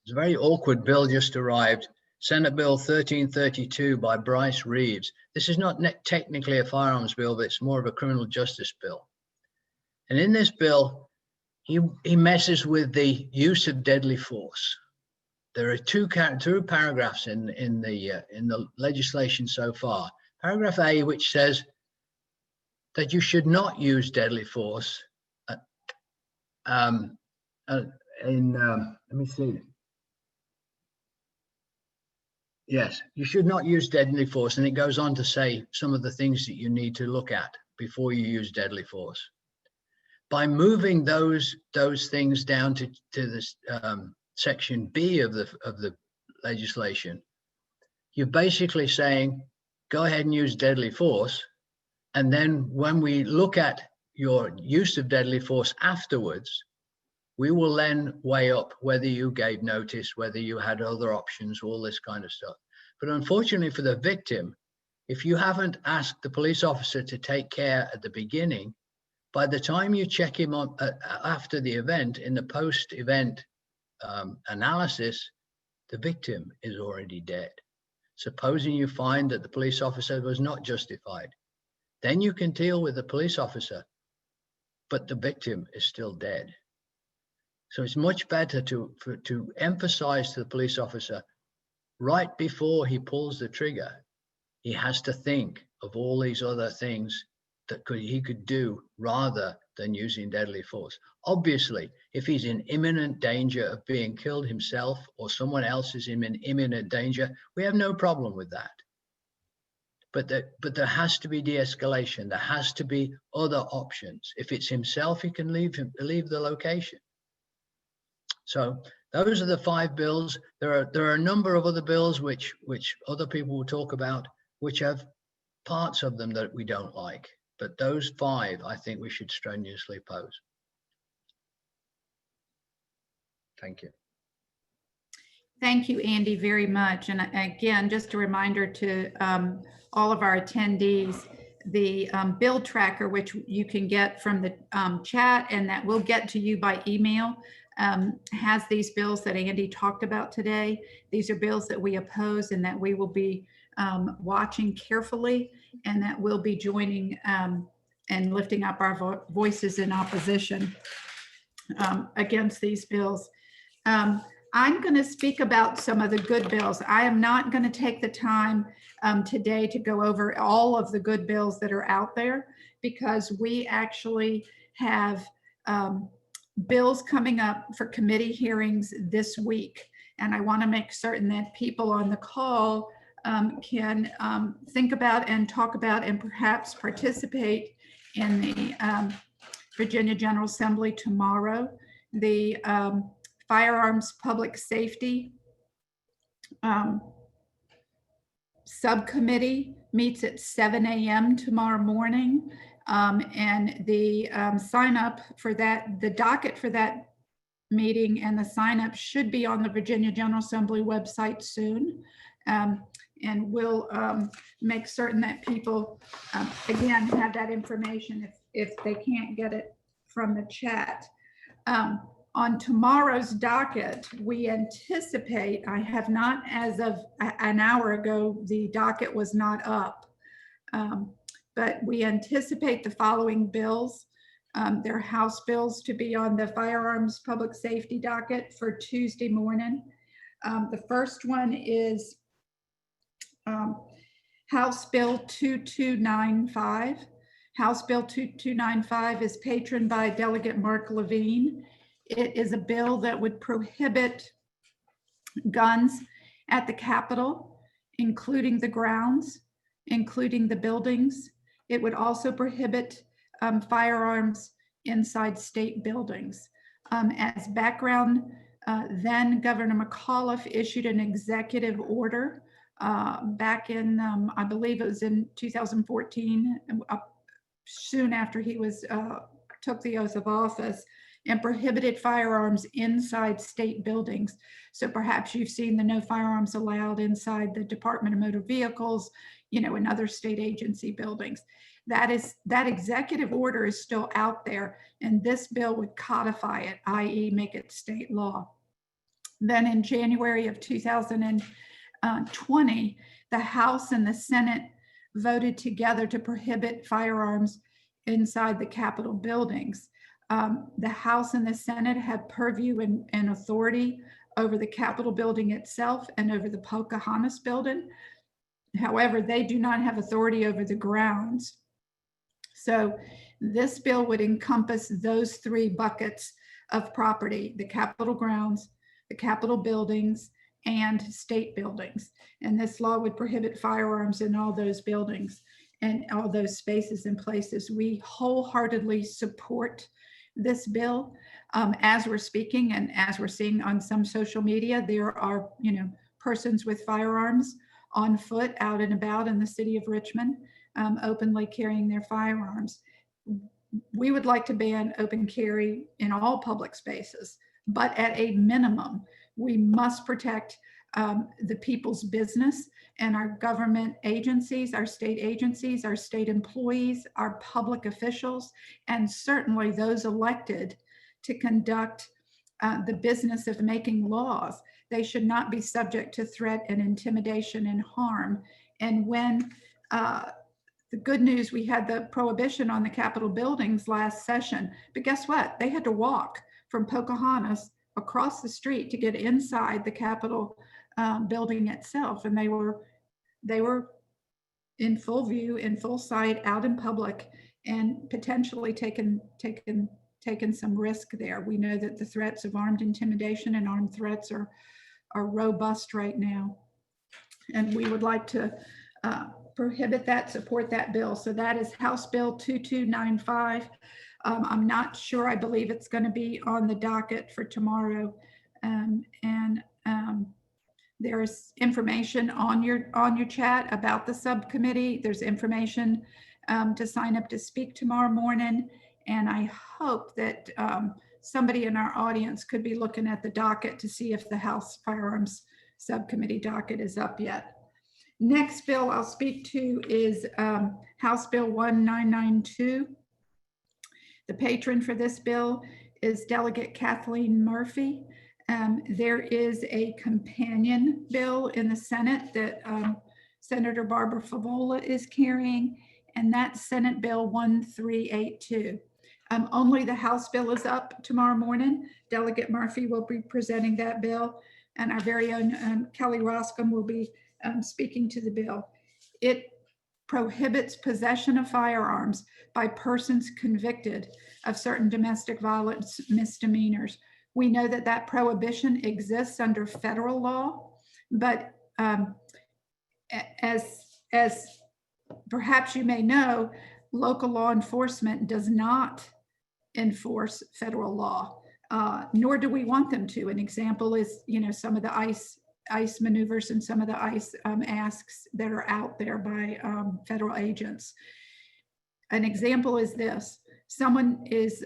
it's a very awkward bill just arrived. Senate Bill 1332 by Bryce Reeves. This is not technically a firearms bill, but it's more of a criminal justice bill. And in this bill, he messes with the use of deadly force. There are two paragraphs in the legislation so far. Paragraph A, which says that you should not use deadly force. Let me see. Yes, you should not use deadly force, and it goes on to say some of the things that you need to look at before you use deadly force. By moving those things down to this section B of the legislation, you're basically saying, go ahead and use deadly force. And then when we look at your use of deadly force afterwards, we will then weigh up whether you gave notice, whether you had other options, all this kind of stuff. But unfortunately for the victim, if you haven't asked the police officer to take care at the beginning, by the time you check him on after the event, in the post-event analysis, the victim is already dead. Supposing you find that the police officer was not justified, then you can deal with the police officer, but the victim is still dead. So it's much better to emphasize to the police officer right before he pulls the trigger, he has to think of all these other things that he could do rather than using deadly force. Obviously, if he's in imminent danger of being killed himself or someone else is in imminent danger, we have no problem with that. But there has to be de-escalation. There has to be other options. If it's himself, he can leave the location. So those are the 5 bills. There are a number of other bills which other people will talk about, which have parts of them that we don't like. But those 5, I think we should strenuously oppose. Thank you. Thank you, Andy, very much. And again, just a reminder to all of our attendees, the bill tracker, which you can get from the chat and that will get to you by email, has these bills that Andy talked about today. These are bills that we oppose and that we will be watching carefully, and that we'll be joining and lifting up our voices in opposition against these bills. I'm going to speak about some of the good bills. I am not going to take the time today to go over all of the good bills that are out there, because we actually have bills coming up for committee hearings this week. And I want to make certain that people on the call can think about and talk about and perhaps participate in the Virginia General Assembly tomorrow. The firearms public safety subcommittee meets at 7 a.m. tomorrow morning. And the sign up for that, the docket for that meeting and the sign up should be on the Virginia General Assembly website soon. And we'll make certain that people, again, have that information if they can't get it from the chat. On tomorrow's docket, we anticipate, I have not, as of an hour ago, the docket was not up, but we anticipate the following bills. They're House bills to be on the firearms public safety docket for Tuesday morning. The first one is House Bill 2295. House Bill 2295 is patroned by Delegate Mark Levine. It is a bill that would prohibit guns at the Capitol, including the grounds, including the buildings. It would also prohibit firearms inside state buildings. As background, then Governor McAuliffe issued an executive order back in, I believe it was in 2014, soon after he was took the oath of office, and prohibited firearms inside state buildings. So perhaps you've seen the no firearms allowed inside the Department of Motor Vehicles, you know, and other state agency buildings. That executive order is still out there, and this bill would codify it, i.e. make it state law. Then in January of 2020, the House and the Senate voted together to prohibit firearms inside the Capitol buildings. The House and the Senate have purview and authority over the Capitol building itself and over the Pocahontas building. However, they do not have authority over the grounds. So this bill would encompass those three buckets of property: the Capitol grounds, the Capitol buildings, and state buildings. And this law would prohibit firearms in all those buildings and all those spaces and places. We wholeheartedly support this bill. As we're speaking and as we're seeing on some social media, there are, you know, persons with firearms on foot out and about in the city of Richmond, openly carrying their firearms. We would like to ban open carry in all public spaces, but at a minimum, we must protect the people's business and our government agencies, our state employees, our public officials, and certainly those elected to conduct the business of making laws. They should not be subject to threat and intimidation and harm. And when the good news, we had the prohibition on the Capitol buildings last session, but guess what? They had to walk from Pocahontas across the street to get inside the Capitol building itself, and they were in full view, in full sight, out in public, and potentially taken some risk there. We know that the threats of armed intimidation and armed threats are robust right now, and we would like to prohibit that, support that bill. So that is House Bill 2295. I'm not sure. I believe it's going to be on the docket for tomorrow, there's information on your chat about the subcommittee. There's information to sign up to speak tomorrow morning, and I hope that somebody in our audience could be looking at the docket to see if the House Firearms Subcommittee docket is up yet. Next bill I'll speak to is House Bill 1992. The patron for this bill is Delegate Kathleen Murphy. There is a companion bill in the Senate that Senator Barbara Favola is carrying, and that's Senate Bill 1382. Only the House bill is up tomorrow morning. Delegate Murphy will be presenting that bill, and our very own Kelly Roskam will be speaking to the bill. It prohibits possession of firearms by persons convicted of certain domestic violence misdemeanors. We know that that prohibition exists under federal law, but as perhaps you may know, local law enforcement does not enforce federal law, nor do we want them to. An example is, you know, some of the ICE ICE maneuvers and some of the ICE asks that are out there by federal agents. An example is this: someone is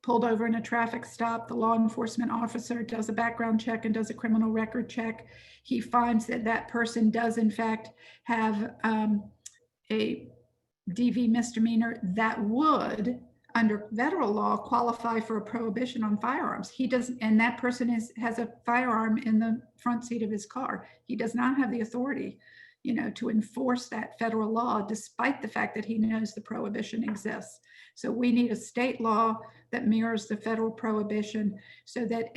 pulled over in a traffic stop. The law enforcement officer does a background check and does a criminal record check. He finds that that person does in fact have a DV misdemeanor that would, under federal law, qualify for a prohibition on firearms. He doesn't, and that person has a firearm in the front seat of his car. He does not have the authority, to enforce that federal law, despite the fact that he knows the prohibition exists. So we need a state law that mirrors the federal prohibition so that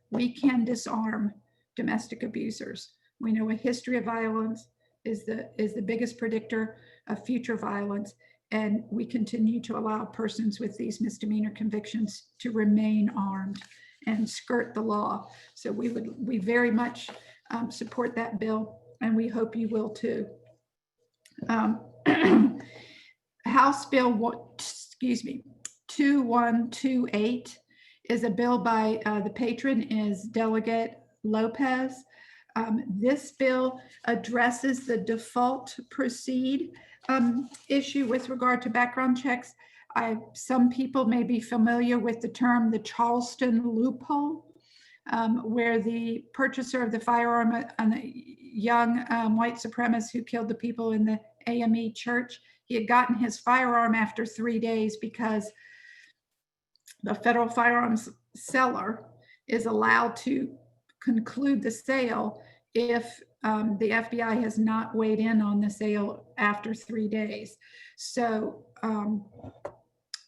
we can disarm domestic abusers. We know a history of violence is the biggest predictor of future violence, and we continue to allow persons with these misdemeanor convictions to remain armed and skirt the law. So we very much support that bill, and we hope you will too. House Bill 2128 is a bill by the patron is Delegate Lopez. This bill addresses the default proceed issue with regard to background checks. Some people may be familiar with the term the Charleston loophole, where the purchaser of the firearm, a young white supremacist who killed the people in the AME church, he had gotten his firearm after 3 days because the federal firearms seller is allowed to conclude the sale if the FBI has not weighed in on the sale after 3 days. So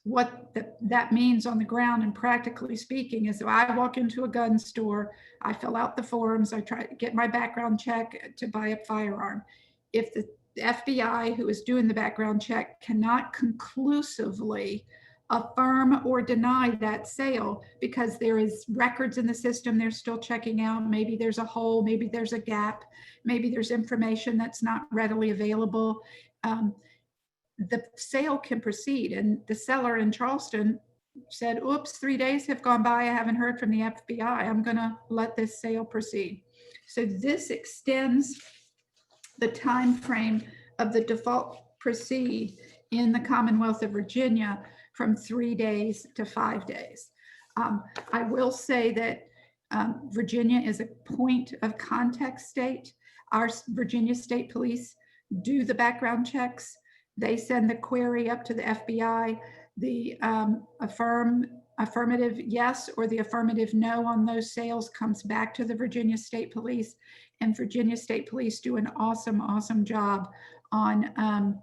what that means on the ground and practically speaking is if I walk into a gun store, I fill out the forms, I try to get my background check to buy a firearm. If the FBI who is doing the background check cannot conclusively affirm or deny that sale because there is records in the system they're still checking out, maybe there's a hole, maybe there's a gap, maybe there's information that's not readily available, the sale can proceed. And the seller in Charleston said, oops, 3 days have gone by, I haven't heard from the FBI, I'm gonna let this sale proceed. So this extends the time frame of the default proceed in the Commonwealth of Virginia from 3 days to 5 days. I will say that Virginia is a point of contact state. Our Virginia State Police do the background checks. They send the query up to the FBI. The affirmative yes or the affirmative no on those sales comes back to the Virginia State Police, and Virginia State Police do an awesome, awesome job on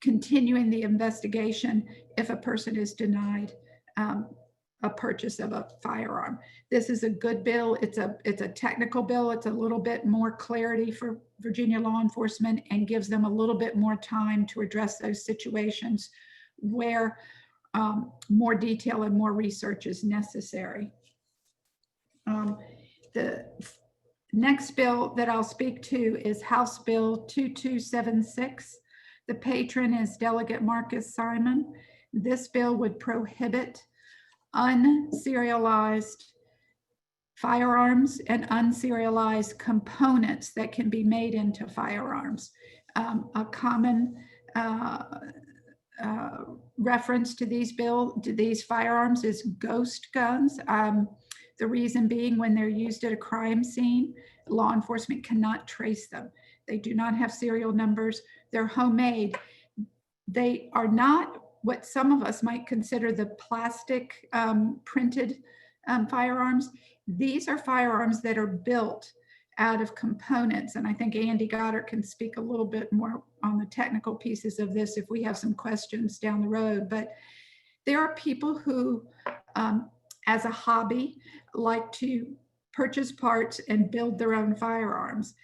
continuing the investigation if a person is denied a purchase of a firearm. This is a good bill. It's a technical bill. It's a little bit more clarity for Virginia law enforcement and gives them a little bit more time to address those situations where more detail and more research is necessary. The next bill that I'll speak to is House Bill 2276. The patron is Delegate Marcus Simon. This bill would prohibit unserialized firearms and unserialized components that can be made into firearms. A common reference to these firearms is ghost guns. The reason being, when they're used at a crime scene, law enforcement cannot trace them. They do not have serial numbers. They're homemade. They are not what some of us might consider the plastic printed firearms. These are firearms that are built out of components. And I think Andy Goddard can speak a little bit more on the technical pieces of this if we have some questions down the road. But there are people who, as a hobby, like to purchase parts and build their own firearms.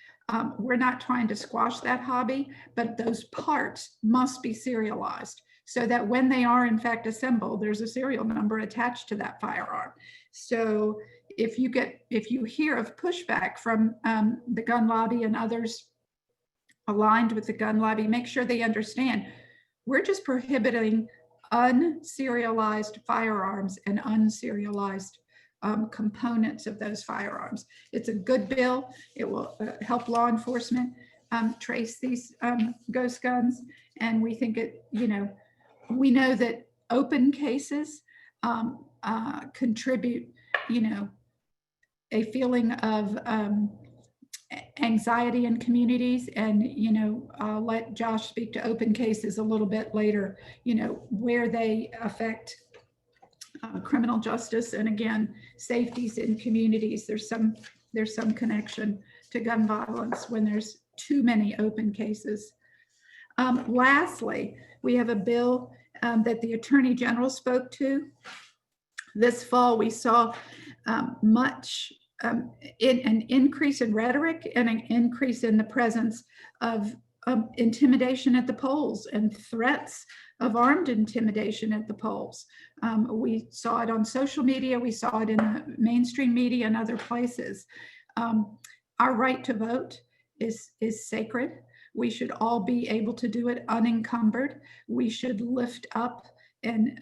We're not trying to squash that hobby, but those parts must be serialized so that when they are in fact assembled, there's a serial number attached to that firearm. So if you hear of pushback from the gun lobby and others aligned with the gun lobby, make sure they understand we're just prohibiting unserialized firearms and unserialized components of those firearms. It's a good bill. It will help law enforcement trace these ghost guns. And we think we know that open cases contribute, a feeling of anxiety in communities. And, I'll let Josh speak to open cases a little bit later, where they affect criminal justice and, again, safeties in communities. There's some connection to gun violence when there's too many open cases. Lastly, we have a bill that the Attorney General spoke to. This fall, we saw much an increase in rhetoric and an increase in the presence of intimidation at the polls and threats of armed intimidation at the polls. We saw it on social media. We saw it in the mainstream media and other places. Our right to vote is sacred. We should all be able to do it unencumbered. We should lift up and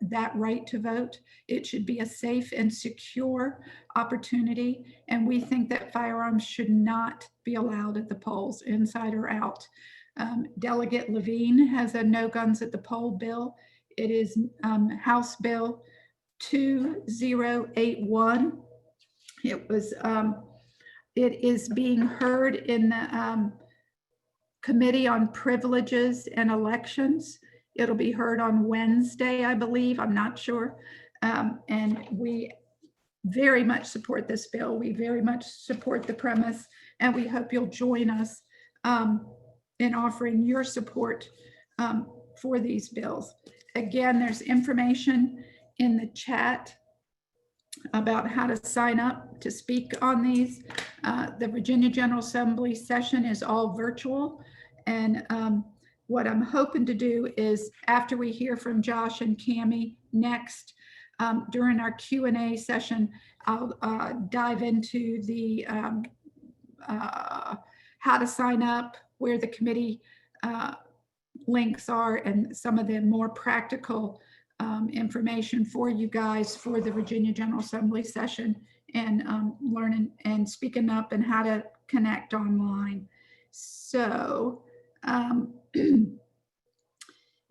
that right to vote. It should be a safe and secure opportunity. And we think that firearms should not be allowed at the polls, inside or out. Delegate Levine has a no guns at the poll bill. It is House Bill 2081. It is being heard in the Committee on Privileges and Elections. It'll be heard on Wednesday, I believe. I'm not sure. And we very much support this bill. We very much support the premise, and we hope you'll join us in offering your support for these bills. Again, there's information in the chat about how to sign up to speak on these. The Virginia General Assembly session is all virtual. And what I'm hoping to do is, after we hear from Josh and Cammie next, during our Q&A session, I'll dive into the how to sign up, where the committee links are, and some of the more practical information for you guys for the Virginia General Assembly session, and learning and speaking up and how to connect online. So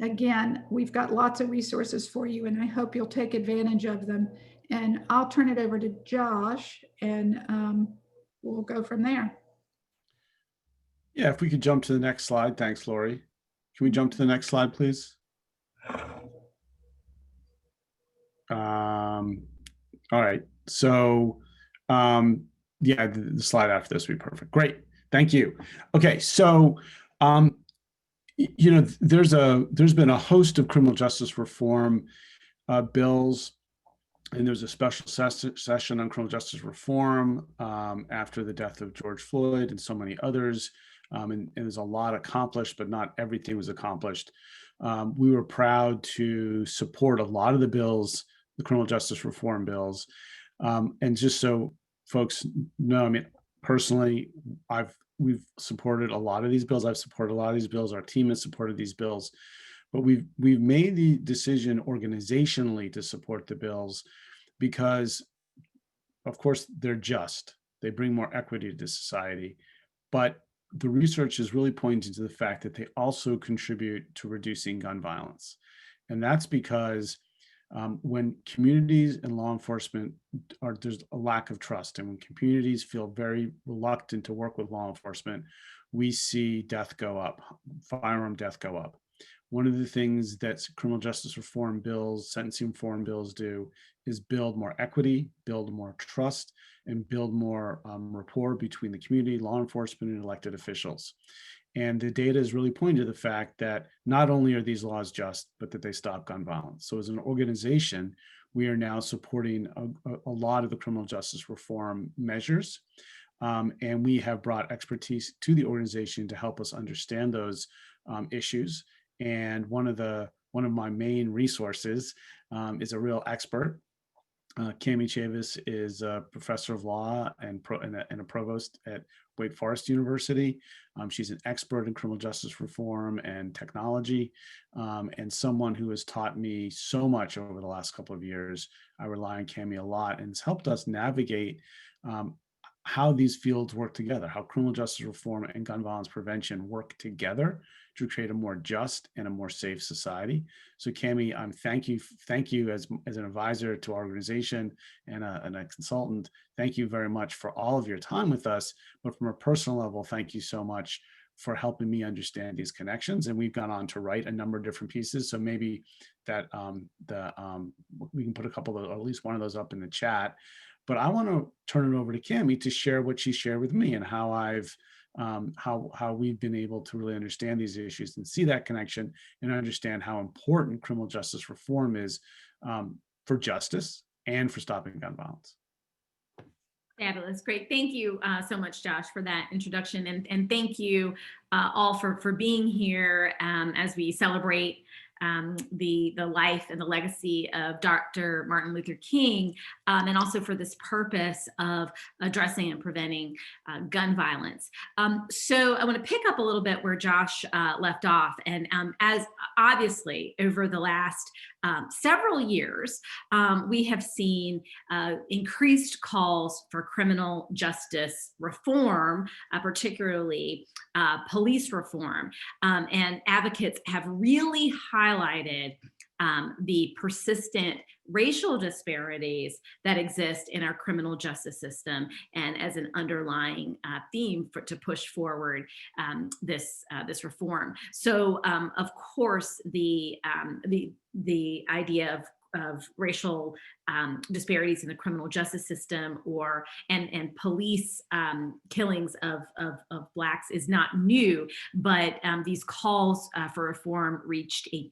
again, we've got lots of resources for you, and I hope you'll take advantage of them. And I'll turn it over to Josh, and we'll go from there. Yeah, if we could jump to the next slide. Thanks, Lori. Can we jump to the next slide, please? All right. So, yeah, the slide after this would be perfect. Great. Thank you. Okay. So, there's been a host of criminal justice reform bills, and there's a special session on criminal justice reform after the death of George Floyd and so many others. And there's a lot accomplished, but not everything was accomplished. We were proud to support a lot of the bills, the criminal justice reform bills. And just so folks know, I mean, personally, we've supported a lot of these bills. I've supported a lot of these bills. Our team has supported these bills, but we've made the decision organizationally to support the bills because, of course, they're just. They bring more equity to society, but the research is really pointing to the fact that they also contribute to reducing gun violence. And that's because when communities and law enforcement there's a lack of trust, and when communities feel very reluctant to work with law enforcement, we see death go up, firearm death go up. One of the things that criminal justice reform bills, sentencing reform bills do is build more equity, build more trust, and build more rapport between the community, law enforcement, and elected officials. And the data is really pointing to the fact that not only are these laws just, but that they stop gun violence. So as an organization, we are now supporting a lot of the criminal justice reform measures. And we have brought expertise to the organization to help us understand those issues. And one of my main resources is a real expert Cami Chavis is a professor of law and a provost at Wake Forest University. She's an expert in criminal justice reform and technology, and someone who has taught me so much over the last couple of years. I rely on Cami a lot, and it's helped us navigate how these fields work together, how criminal justice reform and gun violence prevention work together to create a more just and a more safe society. So Cami, thank you as an advisor to our organization and a consultant. Thank you very much for all of your time with us. But from a personal level, thank you so much for helping me understand these connections. And we've gone on to write a number of different pieces. So maybe that we can put a couple of, or at least one of those up in the chat. But I want to turn it over to Cami to share what she shared with me and how how we've been able to really understand these issues and see that connection and understand how important criminal justice reform is for justice and for stopping gun violence. Fabulous. Great. Thank you so much, Josh, for that introduction. And thank you all for being here as we celebrate the life and the legacy of Dr. Martin Luther King, and also for this purpose of addressing and preventing gun violence. So I want to pick up a little bit where Josh left off. And as obviously over the last several years, we have seen increased calls for criminal justice reform, particularly police reform. And advocates have really highlighted the persistent racial disparities that exist in our criminal justice system, and as an underlying theme to push forward this reform. So, of course, the idea of racial disparities in the criminal justice system and police killings of Blacks is not new, but these calls for reform reached a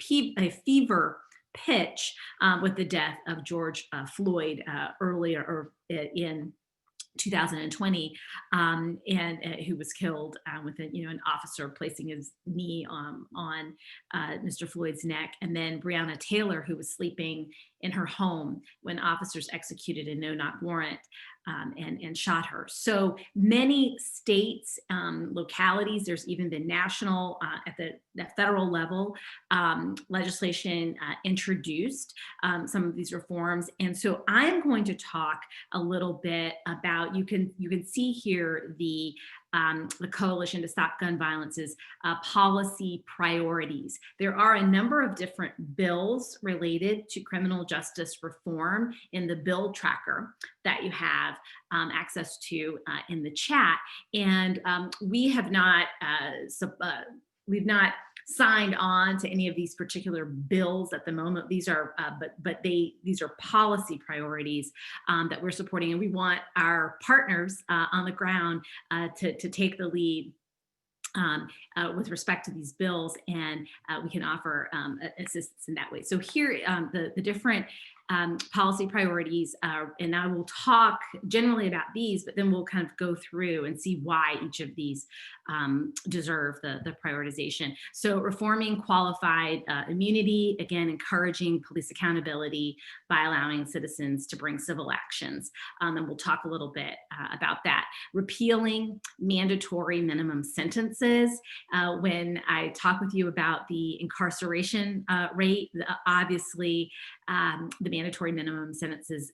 fever pitch with the death of George Floyd earlier in 2020, and who was killed with an officer placing his knee on Mr. Floyd's neck, and then Breonna Taylor, who was sleeping in her home when officers executed a no-knock warrant and shot her. So many states, localities, there's even been national, at the federal level, legislation introduced some of these reforms. And so I'm going to talk a little bit about, you can see here the Coalition to Stop Gun Violence's policy priorities. There are a number of different bills related to criminal justice reform in the bill tracker that you have access to in the chat. And we have not signed on to any of these particular bills at the moment. These are, these are policy priorities that we're supporting, and we want our partners on the ground to take the lead with respect to these bills, and we can offer assistance in that way. So here, the different policy priorities, and I will talk generally about these, but then we'll kind of go through and see why each of these deserve the prioritization. So reforming qualified immunity, again, encouraging police accountability by allowing citizens to bring civil actions. And we'll talk a little bit about that. Repealing mandatory minimum sentences. When I talk with you about the incarceration rate, obviously the mandatory minimum sentences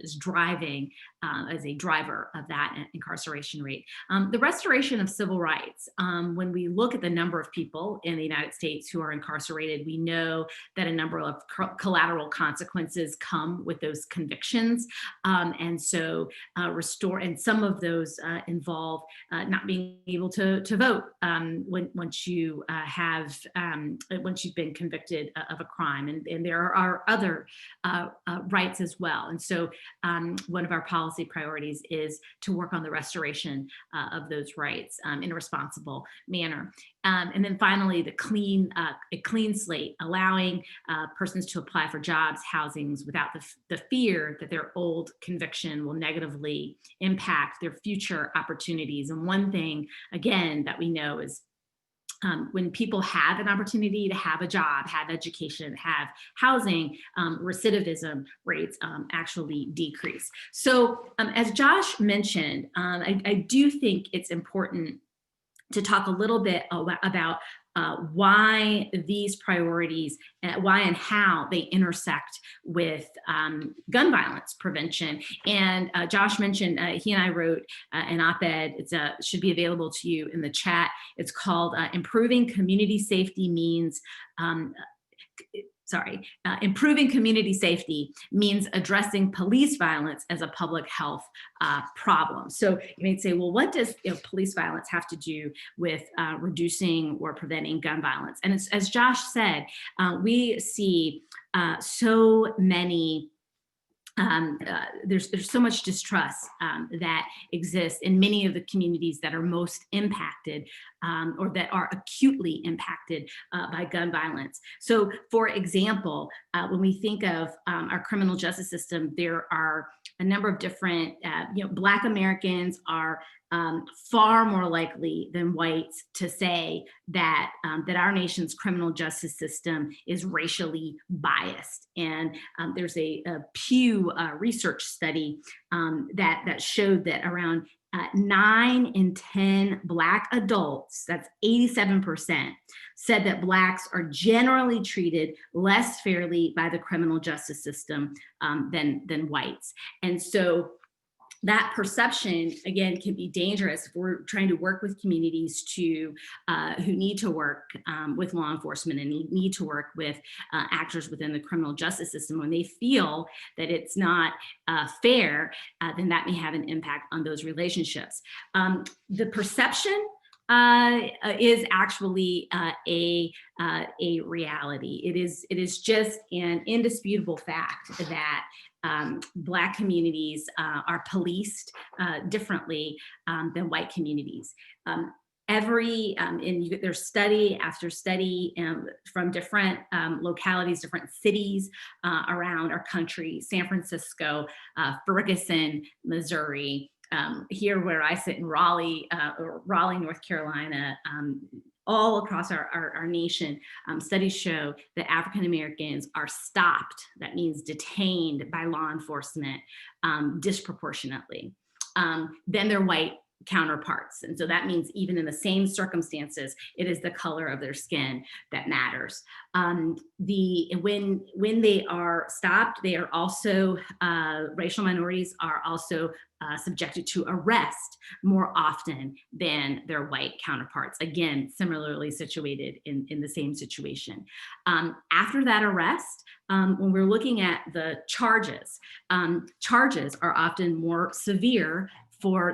is driving as a driver of that incarceration rate. The restoration of civil rights. When we look at the number of people in the United States who are incarcerated, we know that a number of collateral consequences come with those convictions. And so and some of those involve not being able to vote once you once you've been convicted of a crime. And there are other rights as well. And so one of our policy priorities is to work on the restoration of those rights in a responsible manner. And then finally, a clean slate, allowing persons to apply for jobs, housings without the fear that their old conviction will negatively impact their future opportunities. And one thing, again, that we know is when people have an opportunity to have a job, have education, have housing, recidivism rates actually decrease. So as Josh mentioned, I do think it's important to talk a little bit about why these priorities, why and how they intersect with gun violence prevention. And Josh mentioned, he and I wrote an op-ed. It should be available to you in the chat. It's called Improving Community Safety Means, improving community safety means addressing police violence as a public health problem. So you may say, well, what does police violence have to do with reducing or preventing gun violence? And as Josh said, we see so many there's so much distrust that exists in many of the communities that are most impacted or that are acutely impacted by gun violence. So for example, when we think of our criminal justice system, there are a number of different, Black Americans are far more likely than whites to say that that our nation's criminal justice system is racially biased. And there's a Pew research study that showed that around 9 in 10 Black adults, that's 87%, said that Blacks are generally treated less fairly by the criminal justice system than whites. And so that perception, again, can be dangerous if we're trying to work with communities who need to work with law enforcement and need to work with actors within the criminal justice system. When they feel that it's not fair, then that may have an impact on those relationships. The perception is actually a reality. It is just an indisputable fact that Black communities are policed differently than white communities. There's study after study from different localities, different cities around our country, San Francisco, Ferguson, Missouri, here where I sit in Raleigh, North Carolina, all across our nation, studies show that African Americans are stopped, that means detained by law enforcement disproportionately than their white counterparts. And so that means even in the same circumstances, it is the color of their skin that matters. When they are stopped, they are also, racial minorities are also subjected to arrest more often than their white counterparts, again, similarly situated in the same situation. After that arrest, when we're looking at the charges, charges are often more severe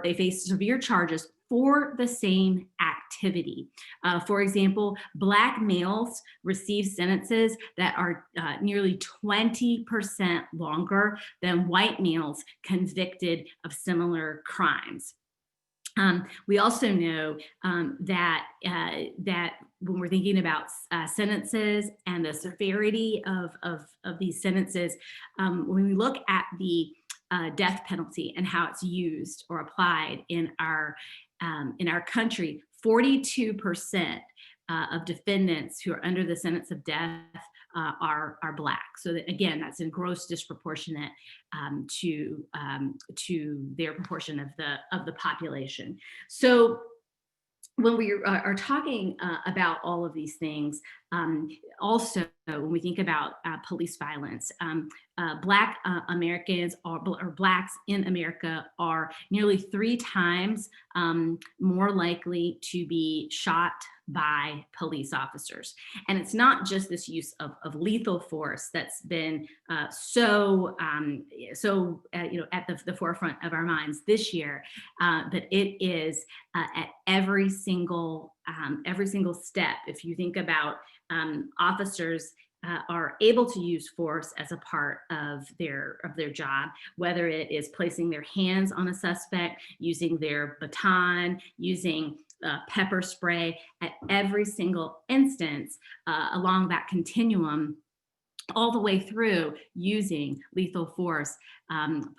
they face severe charges for the same activity. For example, Black males receive sentences that are nearly 20% longer than white males convicted of similar crimes. We also know that when we're thinking about sentences and the severity of these sentences, when we look at the death penalty and how it's used or applied in our country, 42% of defendants who are under the sentence of death are Black. So that, again, that's in gross disproportionate to their proportion of the population. So when we are talking about all of these things, also when we think about police violence, Black Americans or Blacks in America are nearly 3 times more likely to be shot by police officers. And it's not just this use of lethal force that's been at the forefront of our minds this year, but it is at every single step. If you think about officers are able to use force as a part of their job, whether it is placing their hands on a suspect, using their baton, using pepper spray, at every single instance along that continuum, all the way through using lethal force.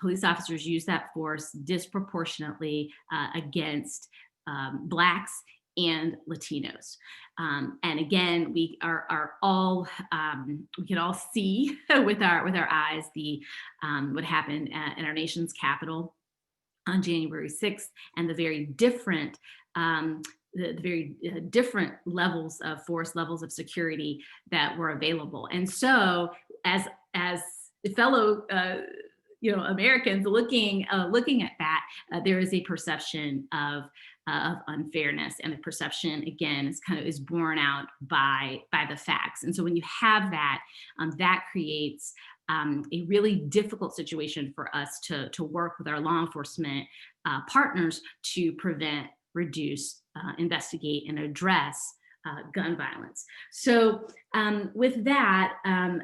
Police officers use that force disproportionately against Blacks and Latinos. And again, we are all we can all see with our eyes the what happened in our nation's capital on January 6th, and the very different different levels of force, levels of security that were available. And so, as fellow Americans looking at that, there is a perception of unfairness, and the perception again is borne out by the facts. And so when you have that, that creates a really difficult situation for us to work with our law enforcement partners to prevent, reduce, investigate, and address gun violence. So with that,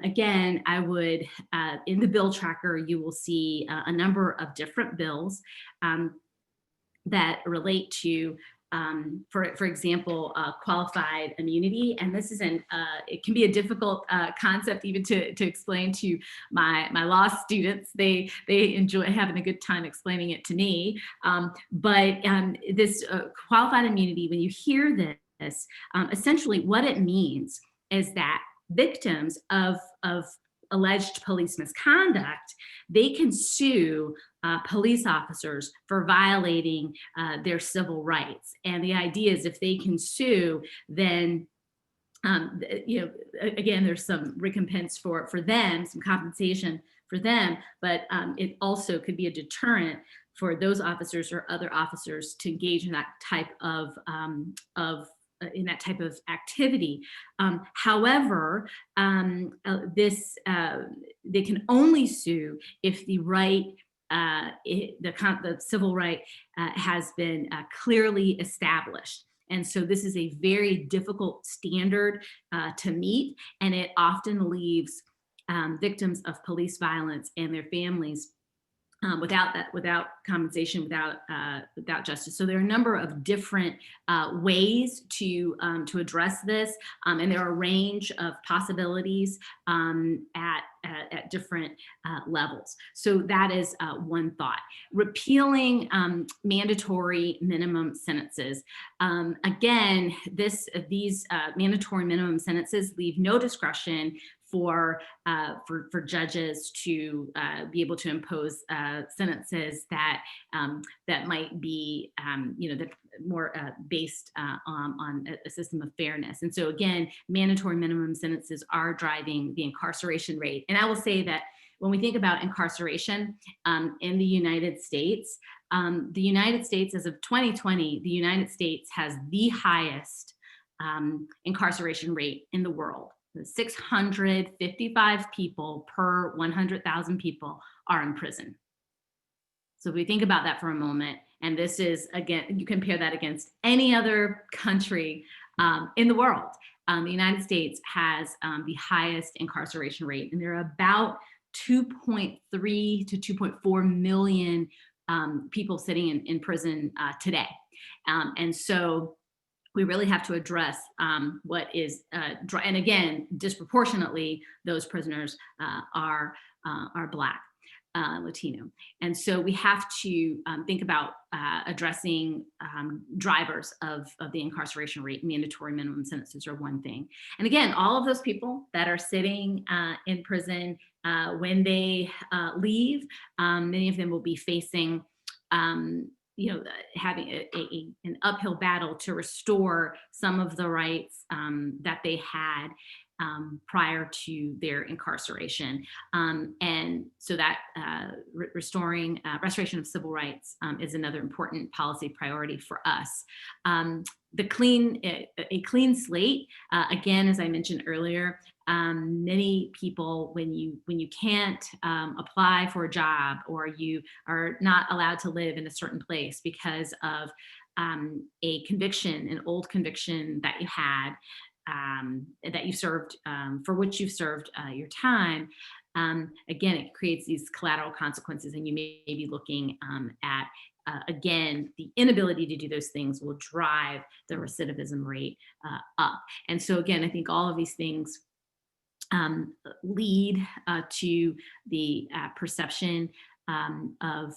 again, I would, in the bill tracker, you will see a number of different bills that relate to, for example, qualified immunity. And this is it can be a difficult concept even to explain to my law students. They enjoy having a good time explaining it to me. But this qualified immunity, when you hear this, essentially what it means is that victims of alleged police misconduct, they can sue police officers for violating their civil rights. And the idea is if they can sue, then again, there's some recompense for them, some compensation for them, but it also could be a deterrent for those officers or other officers to engage in that type of activity. However, they can only sue if the right, the civil right has been clearly established. And so this is a very difficult standard to meet, and it often leaves victims of police violence and their families without compensation, without justice. So there are a number of different ways to address this, and there are a range of possibilities at different levels. So that is one thought. Repealing mandatory minimum sentences. Again, these mandatory minimum sentences leave no discretion for judges to be able to impose sentences that might be that more based on a system of fairness. And so again, mandatory minimum sentences are driving the incarceration rate. And I will say that when we think about incarceration in the United States, as of 2020, the United States has the highest incarceration rate in the world. 655 people per 100,000 people are in prison. So if we think about that for a moment, and this is, again, you compare that against any other country in the world, the United States has the highest incarceration rate, and there are about 2.3 to 2.4 million people sitting in prison today. And so we really have to address what is, and again, disproportionately, those prisoners are Black, Latino. And so we have to think about addressing drivers of the incarceration rate. Mandatory minimum sentences are one thing. And again, all of those people that are sitting in prison, when they leave, many of them will be facing having an uphill battle to restore some of the rights that they had prior to their incarceration. And so that restoration of civil rights is another important policy priority for us. A clean slate, again, as I mentioned earlier, many people, when you can't apply for a job, or you are not allowed to live in a certain place because of a conviction, an old conviction that you had, that you served, for which you've served your time, again, it creates these collateral consequences, and you may be looking at again, the inability to do those things will drive the recidivism rate up. And so again, I think all of these things lead to the perception of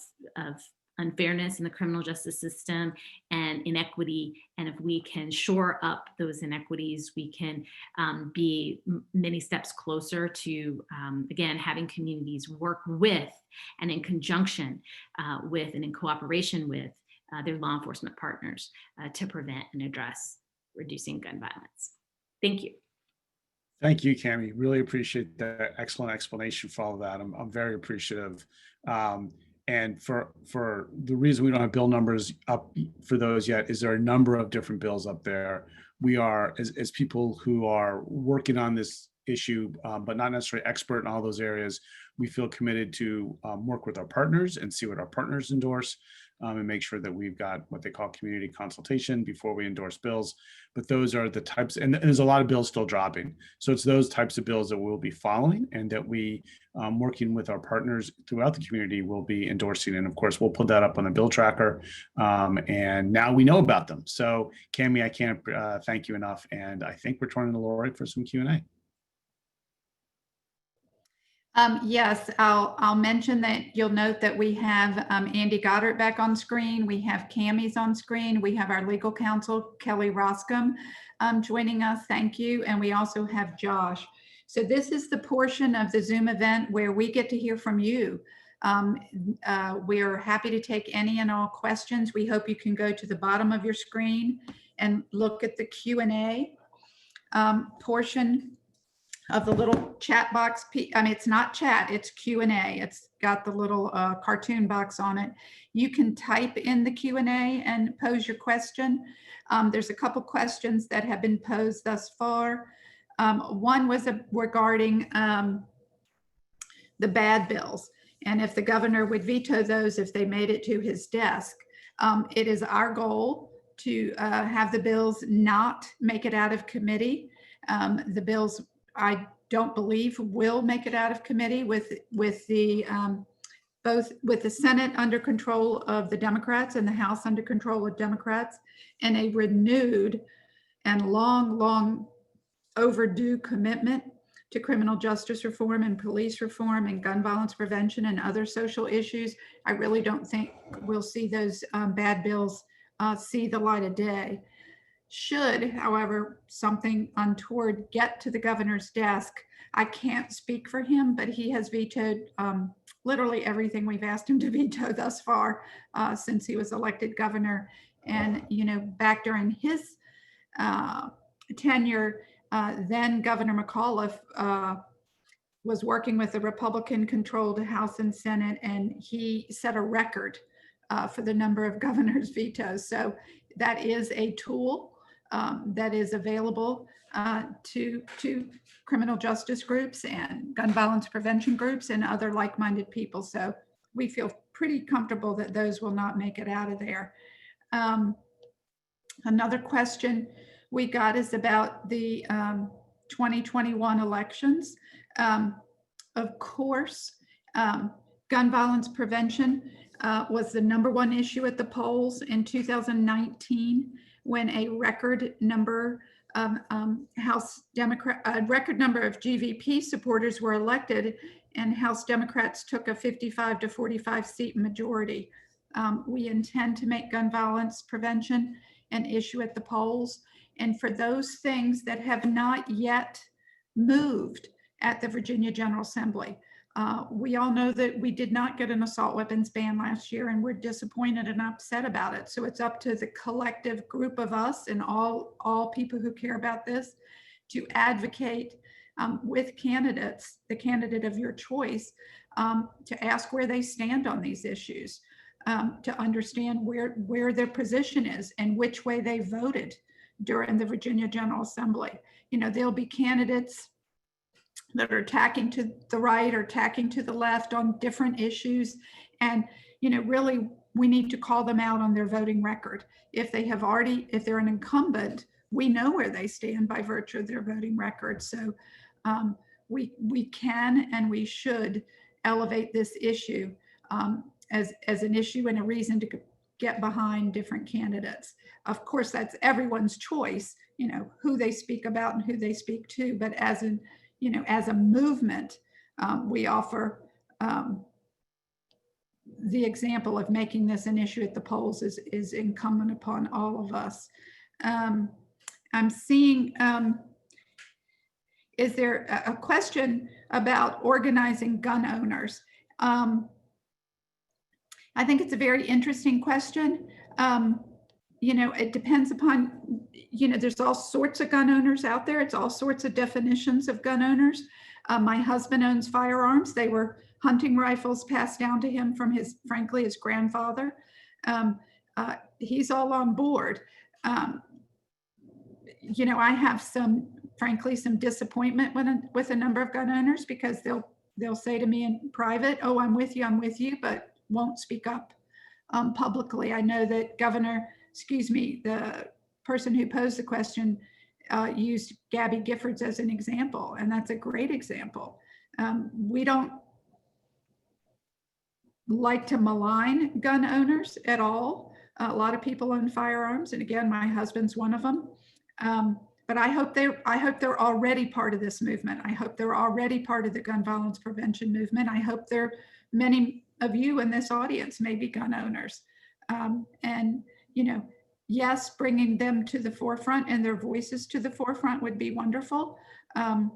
unfairness in the criminal justice system and inequity. And if we can shore up those inequities, we can be many steps closer to, again, having communities work with and in conjunction with and in cooperation with their law enforcement partners to prevent and address reducing gun violence. Thank you. Thank you, Cami. Really appreciate that excellent explanation for all of that. I'm very appreciative. And for the reason we don't have bill numbers up for those yet is there are a number of different bills up there. We are, as people who are working on this issue, but not necessarily expert in all those areas, we feel committed to work with our partners and see what our partners endorse and make sure that we've got what they call community consultation before we endorse bills. But those are the types, and there's a lot of bills still dropping. So it's those types of bills that we'll be following and that we, working with our partners throughout the community, will be endorsing. And of course, we'll put that up on the bill tracker. And now we know about them. So Cami, I can't thank you enough. And I think we're turning to Lori for some Q&A. Yes, I'll mention that you'll note that we have Andy Goddard back on screen. We have Cami's on screen. We have our legal counsel, Kelly Roskam, joining us. Thank you. And we also have Josh. So this is the portion of the Zoom event where we get to hear from you. We're happy to take any and all questions. We hope you can go to the bottom of your screen and look at the Q&A portion of the little chat box. I mean, it's not chat, it's Q&A. It's got the little cartoon box on it. You can type in the Q&A and pose your question. There's a couple questions that have been posed thus far. One was regarding the bad bills, and if the governor would veto those if they made it to his desk. It is our goal to have the bills not make it out of committee. The bills, I don't believe, will make it out of committee with the both with the Senate under control of the Democrats and the House under control of Democrats, and a renewed and long overdue commitment to criminal justice reform and police reform and gun violence prevention and other social issues. I really don't think we'll see those bad bills see the light of day. Should, however, something untoward get to the governor's desk, I can't speak for him, but he has vetoed literally everything we've asked him to veto thus far since he was elected governor. And, you know, back during his tenure, then Governor McAuliffe was working with the Republican-controlled House and Senate, and he set a record for the number of governor's vetoes. So that is a tool that is available to criminal justice groups and gun violence prevention groups and other like-minded people. So we feel pretty comfortable that those will not make it out of there. Another question we got is about the 2021 elections. Of course, gun violence prevention was the #1 issue at the polls in 2019, when a record number of record number of GVP supporters were elected, and House Democrats took a 55 to 45 seat majority. We intend to make gun violence prevention an issue at the polls. And for those things that have not yet moved at the Virginia General Assembly, we all know that we did not get an assault weapons ban last year, and we're disappointed and upset about it. So it's up to the collective group of us and all people who care about this to advocate with candidates, the candidate of your choice, to ask where they stand on these issues, to understand where their position is and which way they voted during the Virginia General Assembly. You know, there'll be candidates that are tacking to the right or tacking to the left on different issues. And, you know, really, we need to call them out on their voting record. If they're an incumbent, we know where they stand by virtue of their voting record. So we can and we should elevate this issue as an issue and a reason to get behind different candidates. Of course, that's everyone's choice, you know, who they speak about and who they speak to. But as a movement, we offer the example of making this an issue at the polls is incumbent upon all of us. I'm seeing, is there a question about organizing gun owners? I think it's a very interesting question. You know, it depends upon, you know, there's all sorts of gun owners out there. It's all sorts of definitions of gun owners. My husband owns firearms. They were hunting rifles passed down to him from his, frankly, his grandfather. He's all on board. You know, I have some, frankly, some disappointment with a number of gun owners because they'll say to me in private, "Oh, I'm with you," but won't speak up publicly. I know that the person who posed the question used Gabby Giffords as an example, and that's a great example. We don't like to malign gun owners at all. A lot of people own firearms, and again, my husband's one of them. But I hope they're already part of this movement. I hope they're already part of the gun violence prevention movement. I hope many of you in this audience may be gun owners. And, you know, yes, bringing them to the forefront and their voices to the forefront would be wonderful. And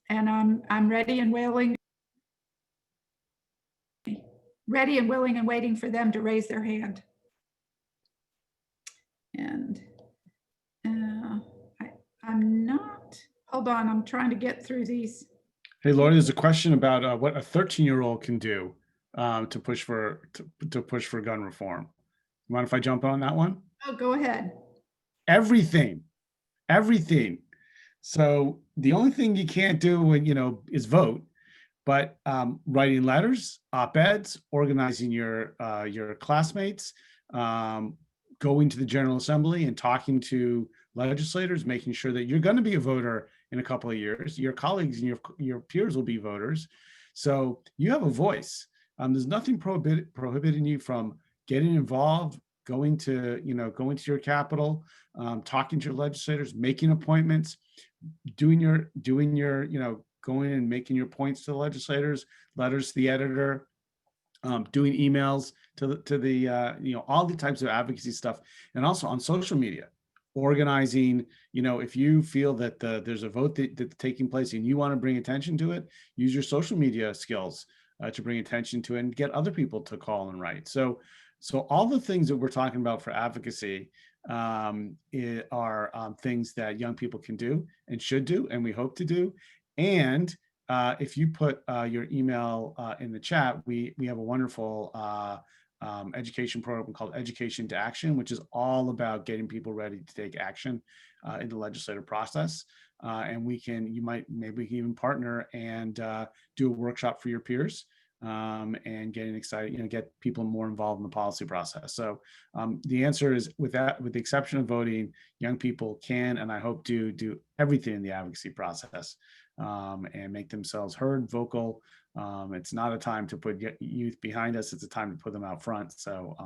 I'm ready and willing and waiting for them to raise their hand. And I'm not, hold on, I'm trying to get through these. Hey, Lori, there's a question about what a 13-year-old can do to push for gun reform. You mind if I jump on that one? Oh, go ahead. Everything. So the only thing you can't do, is vote. But writing letters, op-eds, organizing your classmates, going to the General Assembly and talking to legislators, making sure that you're going to be a voter in a couple of years. Your colleagues and your peers will be voters. So you have a voice. There's nothing prohibiting you from getting involved, going to your capital, talking to your legislators, making appointments, going and making your points to the legislators, letters to the editor, doing emails to the all the types of advocacy stuff, and also on social media, organizing. If you feel that there's a vote that's taking place and you want to bring attention to it, use your social media skills to bring attention to it and get other people to call and write. So all the things that we're talking about for advocacy are things that young people can do and should do, and we hope to do. And if you put your email in the chat, we have a wonderful education program called Education to Action, which is all about getting people ready to take action in the legislative process. And maybe we can even partner and do a workshop for your peers and getting excited, get people more involved in the policy process. So the answer is, with the exception of voting, young people can, and I hope do everything in the advocacy process and make themselves heard, vocal. It's not a time to put youth behind us. It's a time to put them out front. So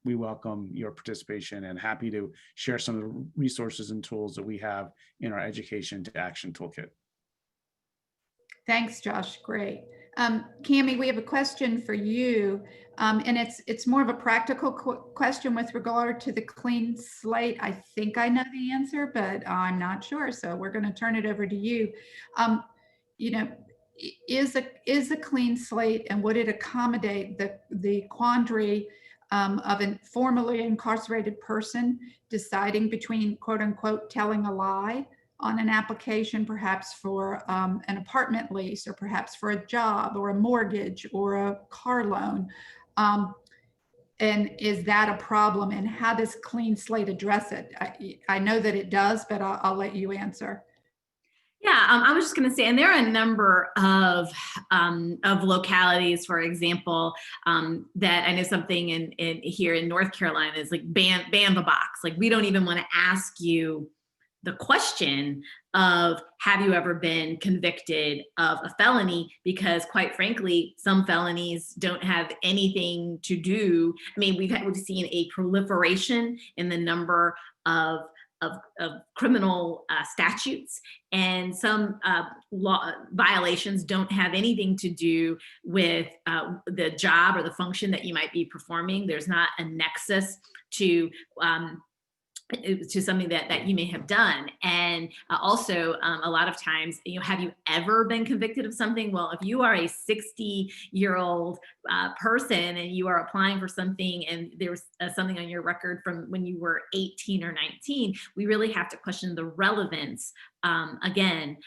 we welcome your participation and happy to share some of the resources and tools that we have in our Education to Action toolkit. Thanks, Josh. Great. Cammie, we have a question for you, and it's more of a practical question with regard to the clean slate. I think I know the answer, but I'm not sure. So we're going to turn it over to you. Is a clean slate, and would it accommodate the quandary of a formerly incarcerated person deciding between, quote unquote, telling a lie on an application, perhaps for an apartment lease, or perhaps for a job or a mortgage or a car loan? And is that a problem, and how does Clean Slate address it? I know that it does, but I'll let you answer. Yeah, I was just going to say, and there are a number of localities, for example, that I know something in here in North Carolina is like ban the box. Like, we don't even want to ask you the question of, have you ever been convicted of a felony? Because quite frankly, some felonies don't have anything to do. I mean, we've seen a proliferation in the number of criminal statutes, and some law violations don't have anything to do with the job or the function that you might be performing. There's not a nexus to something that you may have done. And also a lot of times, have you ever been convicted of something? Well, if you are a 60-year-old person and you are applying for something and there's something on your record from when you were 18 or 19, we really have to question the relevance again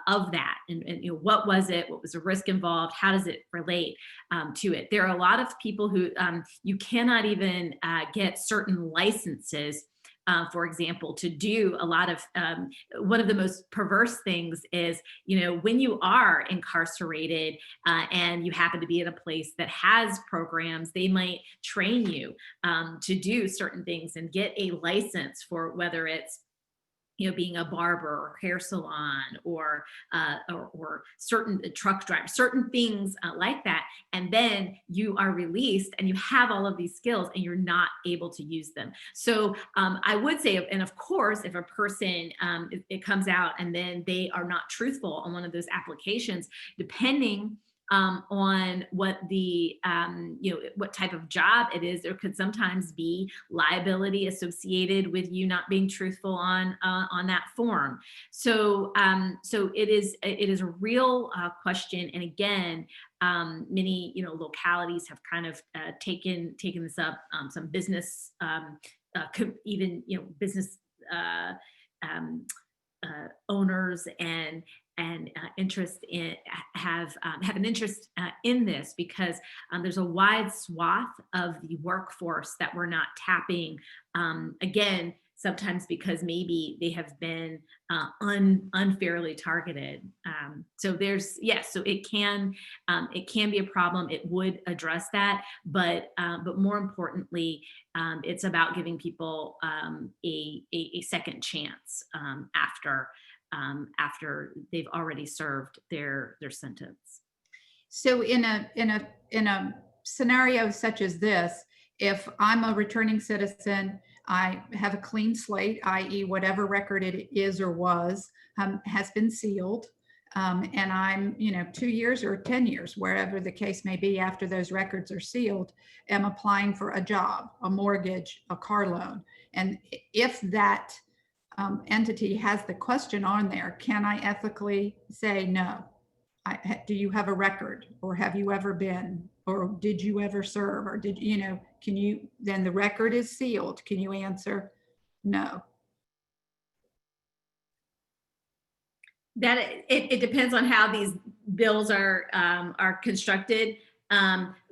of that, and what was it, what was the risk involved, how does it relate to it. There are a lot of people who you cannot even get certain licenses, for example, to do a lot of, one of the most perverse things is, when you are incarcerated and you happen to be in a place that has programs, they might train you to do certain things and get a license for whether it's being a barber or hair salon or certain truck driver, certain things like that. And then you are released and you have all of these skills and you're not able to use them. So I would say, and of course, if a person, it comes out and then they are not truthful on one of those applications, depending on what the, what type of job it is, there could sometimes be liability associated with you not being truthful on that form. So, so it is a real question. And again, many, localities have kind of taken this up. Some business, even, business owners and interest in have an interest in this, because there's a wide swath of the workforce that we're not tapping, again, sometimes because maybe they have been unfairly targeted. So there's, yes, so it can be a problem. It would address that, but more importantly, it's about giving people a second chance after they've already served their sentence. So in a scenario such as this, if I'm a returning citizen, I have a clean slate, i.e. whatever record it is or was has been sealed, and I'm 2 years or 10 years, wherever the case may be after those records are sealed, am applying for a job, a mortgage, a car loan. And if that entity has the question on there, can I ethically say no? Do you have a record, or have you ever been, or did you ever serve, or did can you, then the record is sealed, can you answer no? That it depends on how these bills are constructed,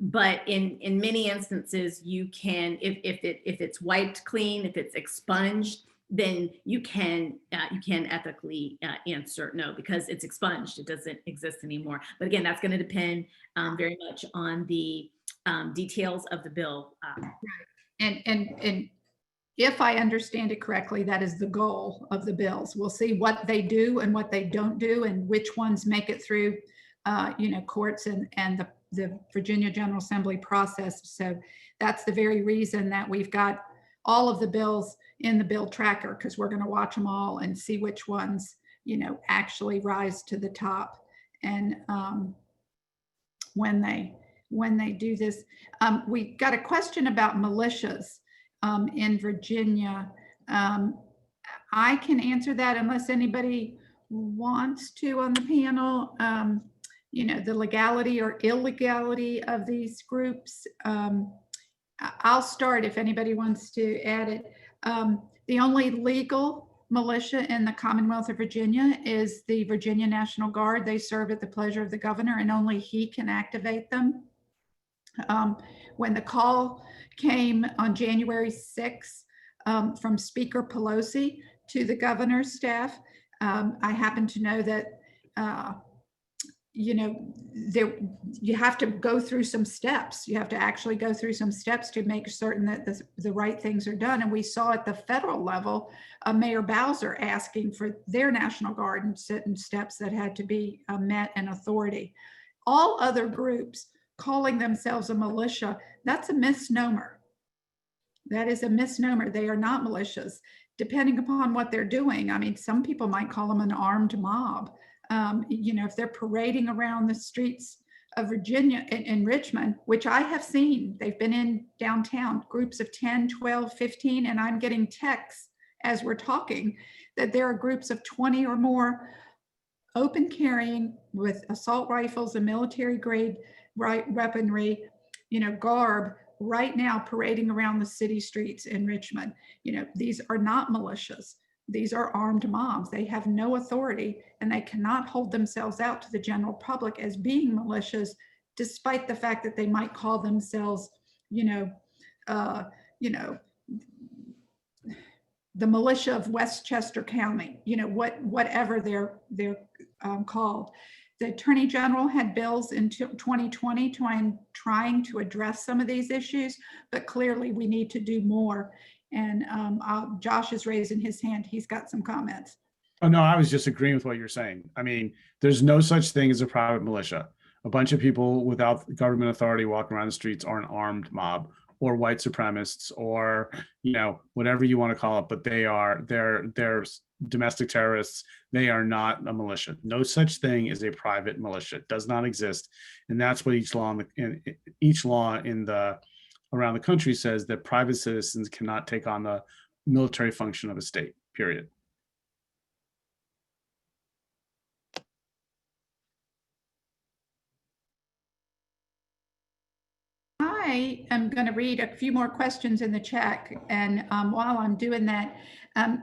but in many instances you can, if it's wiped clean, if it's expunged, then you can ethically answer no, because it's expunged, it doesn't exist anymore. But again, that's going to depend very much on the details of the bill. And if I understand it correctly, that is the goal of the bills. We'll see what they do and what they don't do, and which ones make it through courts and the Virginia General Assembly process. So that's the very reason that we've got all of the bills in the bill tracker, because we're going to watch them all and see which ones actually rise to the top. And when they do this, we got a question about militias in Virginia. I can answer that unless anybody wants to on the panel. The legality or illegality of these groups. I'll start if anybody wants to add it. The only legal militia in the Commonwealth of Virginia is the Virginia National Guard. They serve at the pleasure of the governor, and only he can activate them. When the call came on January 6th from Speaker Pelosi to the governor's staff, I happen to know that you have to go through some steps. You have to actually go through some steps to make certain that the right things are done. And we saw at the federal level, Mayor Bowser asking for their National Guard and certain steps that had to be met in authority. All other groups calling themselves a militia, that's a misnomer. That is a misnomer. They are not militias. depending upon what they're doing. I mean, some people might call them an armed mob. You know, if they're parading around the streets of Virginia in Richmond, which I have seen, they've been in downtown, groups of 10, 12, 15, and I'm getting texts as we're talking that there are groups of 20 or more open carrying with assault rifles and military grade weaponry, you know, garb right now parading around the city streets in Richmond. You know, these are not militias. These are armed mobs. They have no authority and they cannot hold themselves out to the general public as being militias, despite the fact that they might call themselves, you know, the militia of Westchester County, you know, whatever they're called. The Attorney General had bills in 2020 trying to address some of these issues, but clearly we need to do more. And Josh is raising his hand. He's got some comments. Oh, no, I was just agreeing with what you're saying. I mean, there's no such thing as a private militia. A bunch of people without government authority walking around the streets are an armed mob or white supremacists or, you know, whatever you want to call it, but they're domestic terrorists. They are not a militia. No such thing as a private militia. It does not exist. And that's what each law around the country says, that private citizens cannot take on the military function of a state, period. I am going to read a few more questions in the chat. And while I'm doing that,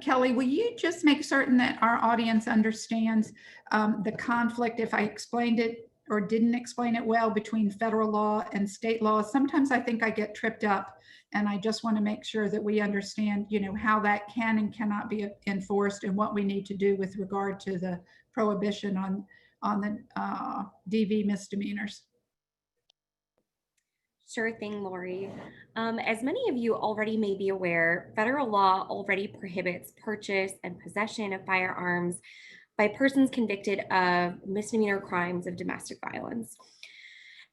Kelly, will you just make certain that our audience understands the conflict, if I explained it or didn't explain it well, between federal law and state law? Sometimes I think I get tripped up, and I just want to make sure that we understand, you know, how that can and cannot be enforced and what we need to do with regard to the prohibition on the DV misdemeanors. Sure thing, Lori. As many of you already may be aware, federal law already prohibits purchase and possession of firearms by persons convicted of misdemeanor crimes of domestic violence.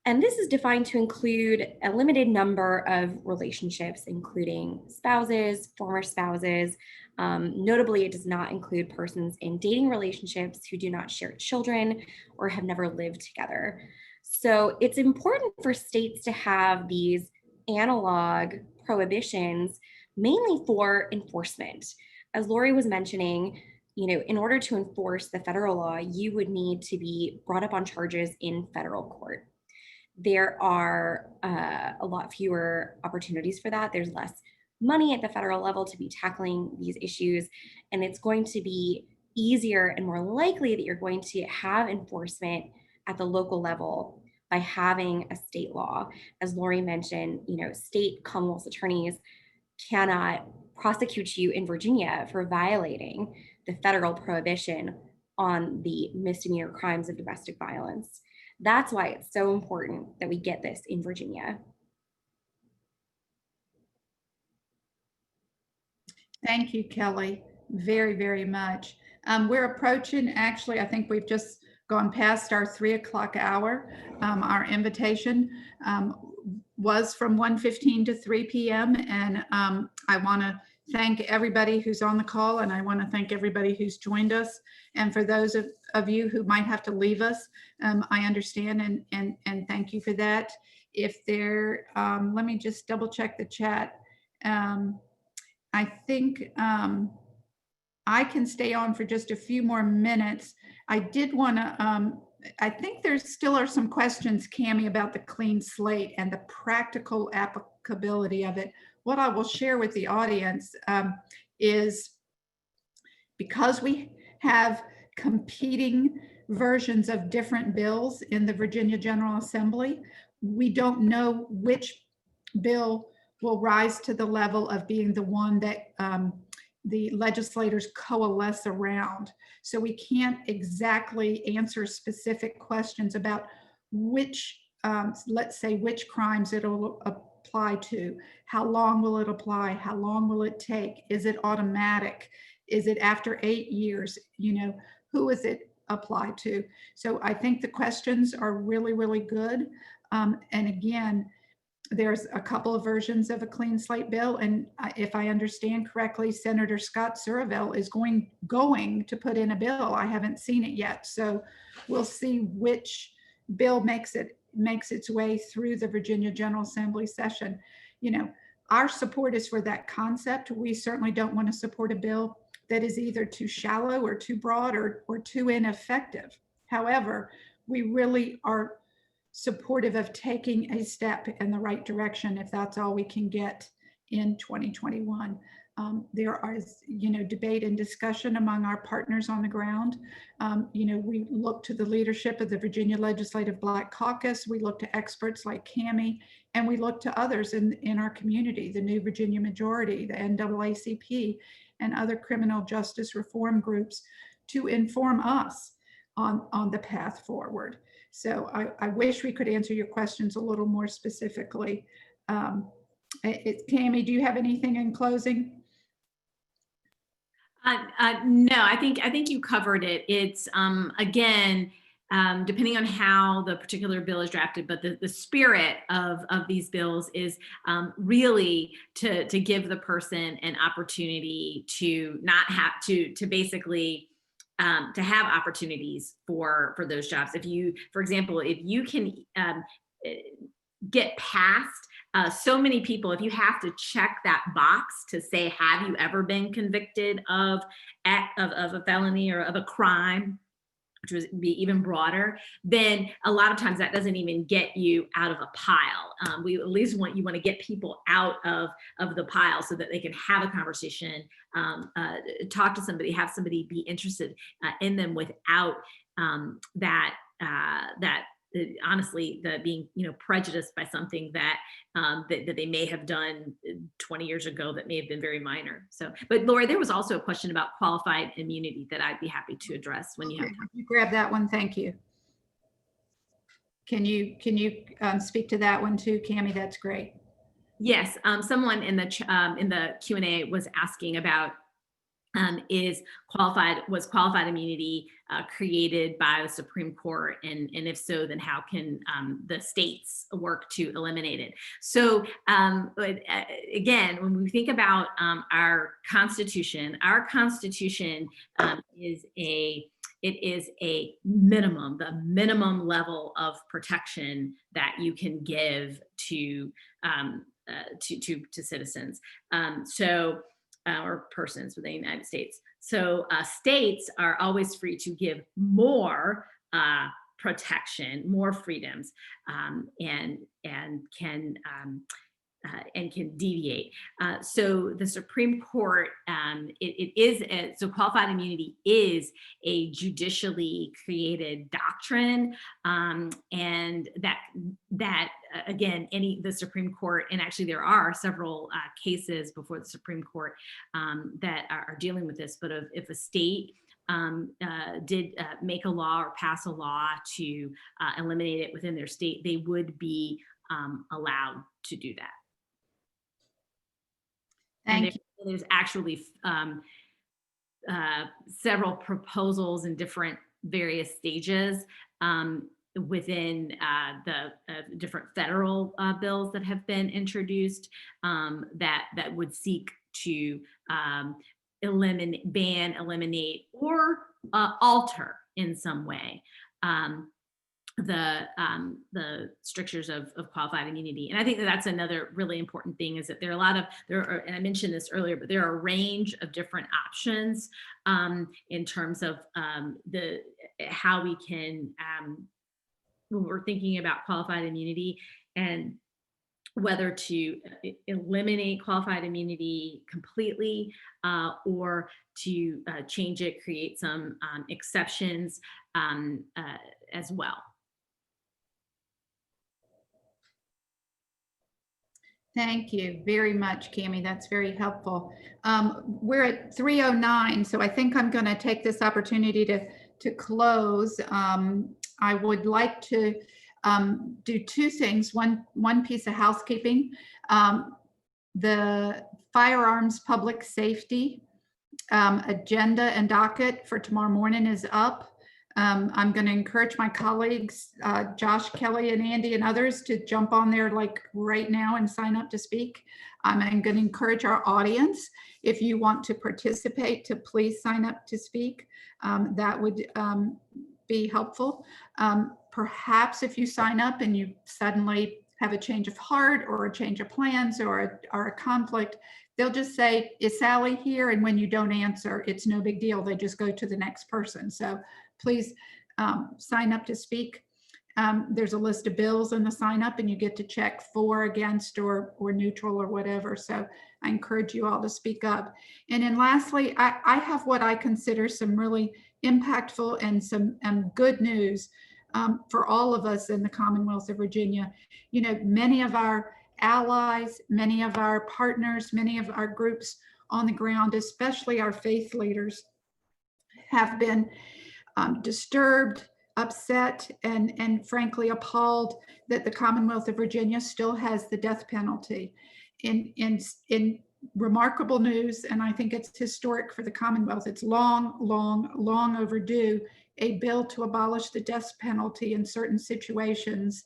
And this is defined to include a limited number of relationships, including spouses, former spouses. Notably, it does not include persons in dating relationships who do not share children or have never lived together. So it's important for states to have these analog prohibitions, mainly for enforcement. As Lori was mentioning, you know, in order to enforce the federal law, you would need to be brought up on charges in federal court. There are a lot fewer opportunities for that. There's less money at the federal level to be tackling these issues, and it's going to be easier and more likely that you're going to have enforcement at the local level by having a state law. As Lori mentioned, you know, state Commonwealth attorneys cannot prosecute you in Virginia for violating the federal prohibition on the misdemeanor crimes of domestic violence. That's why it's so important that we get this in Virginia. Thank you, Kelly, very, very much. We're approaching, actually, I think we've just gone past our 3 o'clock hour. Our invitation was from 1:15 to 3 p.m. And I want to thank everybody who's on the call, and I want to thank everybody who's joined us. And for those of you who might have to leave us, I understand and thank you for that. If there, let me just double check the chat. I think I can stay on for just a few more minutes. I did want to, I think there still are some questions, Cammie, about the clean slate and the practical applicability of it. What I will share with the audience is, because we have competing versions of different bills in the Virginia General Assembly, we don't know which bill will rise to the level of being the one that the legislators coalesce around. So we can't exactly answer specific questions about which, let's say, which crimes it'll apply to. How long will it apply? How long will it take? Is it automatic? Is it after 8 years? You know, who is it applied to? So I think the questions are really, really good. And again, There's a couple of versions of a clean slate bill, and if I understand correctly, Senator Scott Surville is going to put in a bill. I haven't seen it yet, so we'll see which bill makes its way through the Virginia General Assembly session. You know, our support is for that concept. We certainly don't want to support a bill that is either too shallow or too broad or too ineffective. However, we really are supportive of taking a step in the right direction if that's all we can get in 2021. There is, debate and discussion among our partners on the ground. We look to the leadership of the Virginia Legislative Black Caucus. We look to experts like Cami, and we look to others in our community, the New Virginia Majority, the NAACP, and other criminal justice reform groups to inform us on the path forward. So I wish we could answer your questions a little more specifically. Cami, do you have anything in closing? No, I think you covered it. It's again, depending on how the particular bill is drafted, but the spirit of these bills is really to give the person an opportunity to not have to basically to have opportunities for those jobs. If you, for example, if you can get past so many people, if you have to check that box to say, have you ever been convicted of a felony or of a crime, which would be even broader, then a lot of times that doesn't even get you out of a pile. We at least want to get people out of the pile so that they can have a conversation, talk to somebody, have somebody be interested in them without that honestly, the being prejudiced by something that that they may have done 20 years ago that may have been very minor. So, but Lori, there was also a question about qualified immunity that I'd be happy to address when you have time. You grab that one. Thank you. Can you speak to that one too, Cami? That's great. Yes, someone in the Q&A was asking about was qualified immunity created by the Supreme Court, and if so, then how can the states work to eliminate it? So again, when we think about our Constitution is a minimum, the minimum level of protection that you can give to citizens. Or persons within the United States. So states are always free to give more protection, more freedoms, and can deviate. So the Supreme Court, so qualified immunity is a judicially created doctrine, and that again, the Supreme Court, and actually there are several cases before the Supreme Court that are dealing with this, but if a state did make a law or pass a law to eliminate it within their state, they would be allowed to do that. Thank you. There's actually several proposals in different various stages within the different federal bills that have been introduced that would seek to eliminate, or alter in some way the strictures of qualified immunity. And I think that's another really important thing, is that there are, and I mentioned this earlier, but there are a range of different options in terms of how we can, when we're thinking about qualified immunity, and whether to eliminate qualified immunity completely or to change it, create some exceptions as well. Thank you very much, Cami. That's very helpful. We're at 3:09, so I think I'm going to take this opportunity to close. I would like to do two things. One piece of housekeeping. The firearms public safety agenda and docket for tomorrow morning is up. I'm going to encourage my colleagues, Josh, Kelly, and Andy, and others to jump on there like right now and sign up to speak. I'm going to encourage our audience, if you want to participate, to please sign up to speak. That would be helpful. Perhaps if you sign up and you suddenly have a change of heart or a change of plans or a conflict, they'll just say, is Sally here? And when you don't answer, it's no big deal. They just go to the next person. So please sign up to speak. There's a list of bills in the sign up and you get to check for, against, or neutral or whatever. So I encourage you all to speak up. And then lastly, I have what I consider some really impactful and some good news for all of us in the Commonwealth of Virginia. You know, many of our allies, many of our partners, many of our groups on the ground, especially our faith leaders, have been disturbed, upset, and frankly appalled that the Commonwealth of Virginia still has the death penalty. In remarkable news, and I think it's historic for the Commonwealth, it's long overdue, a bill to abolish the death penalty in certain situations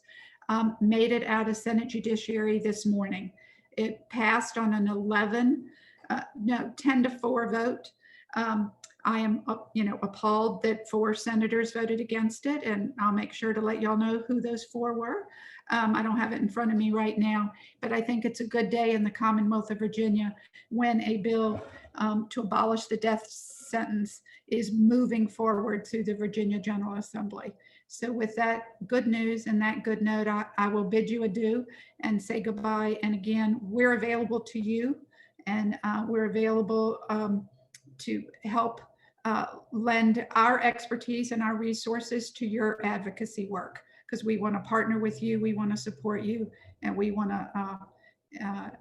made it out of Senate Judiciary this morning. It passed on an 10-4 vote. I am, appalled that 4 senators voted against it, and I'll make sure to let y'all know who those 4 were. I don't have it in front of me right now, but I think it's a good day in the Commonwealth of Virginia when a bill to abolish the death sentence is moving forward through the Virginia General Assembly. So with that good news and that good note, I will bid you adieu and say goodbye. And again, we're available to you, and we're available to help lend our expertise and our resources to your advocacy work, because we want to partner with you, we want to support you, and we want to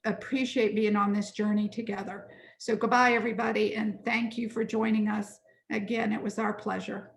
appreciate being on this journey together. So goodbye, everybody, and thank you for joining us. Again, it was our pleasure.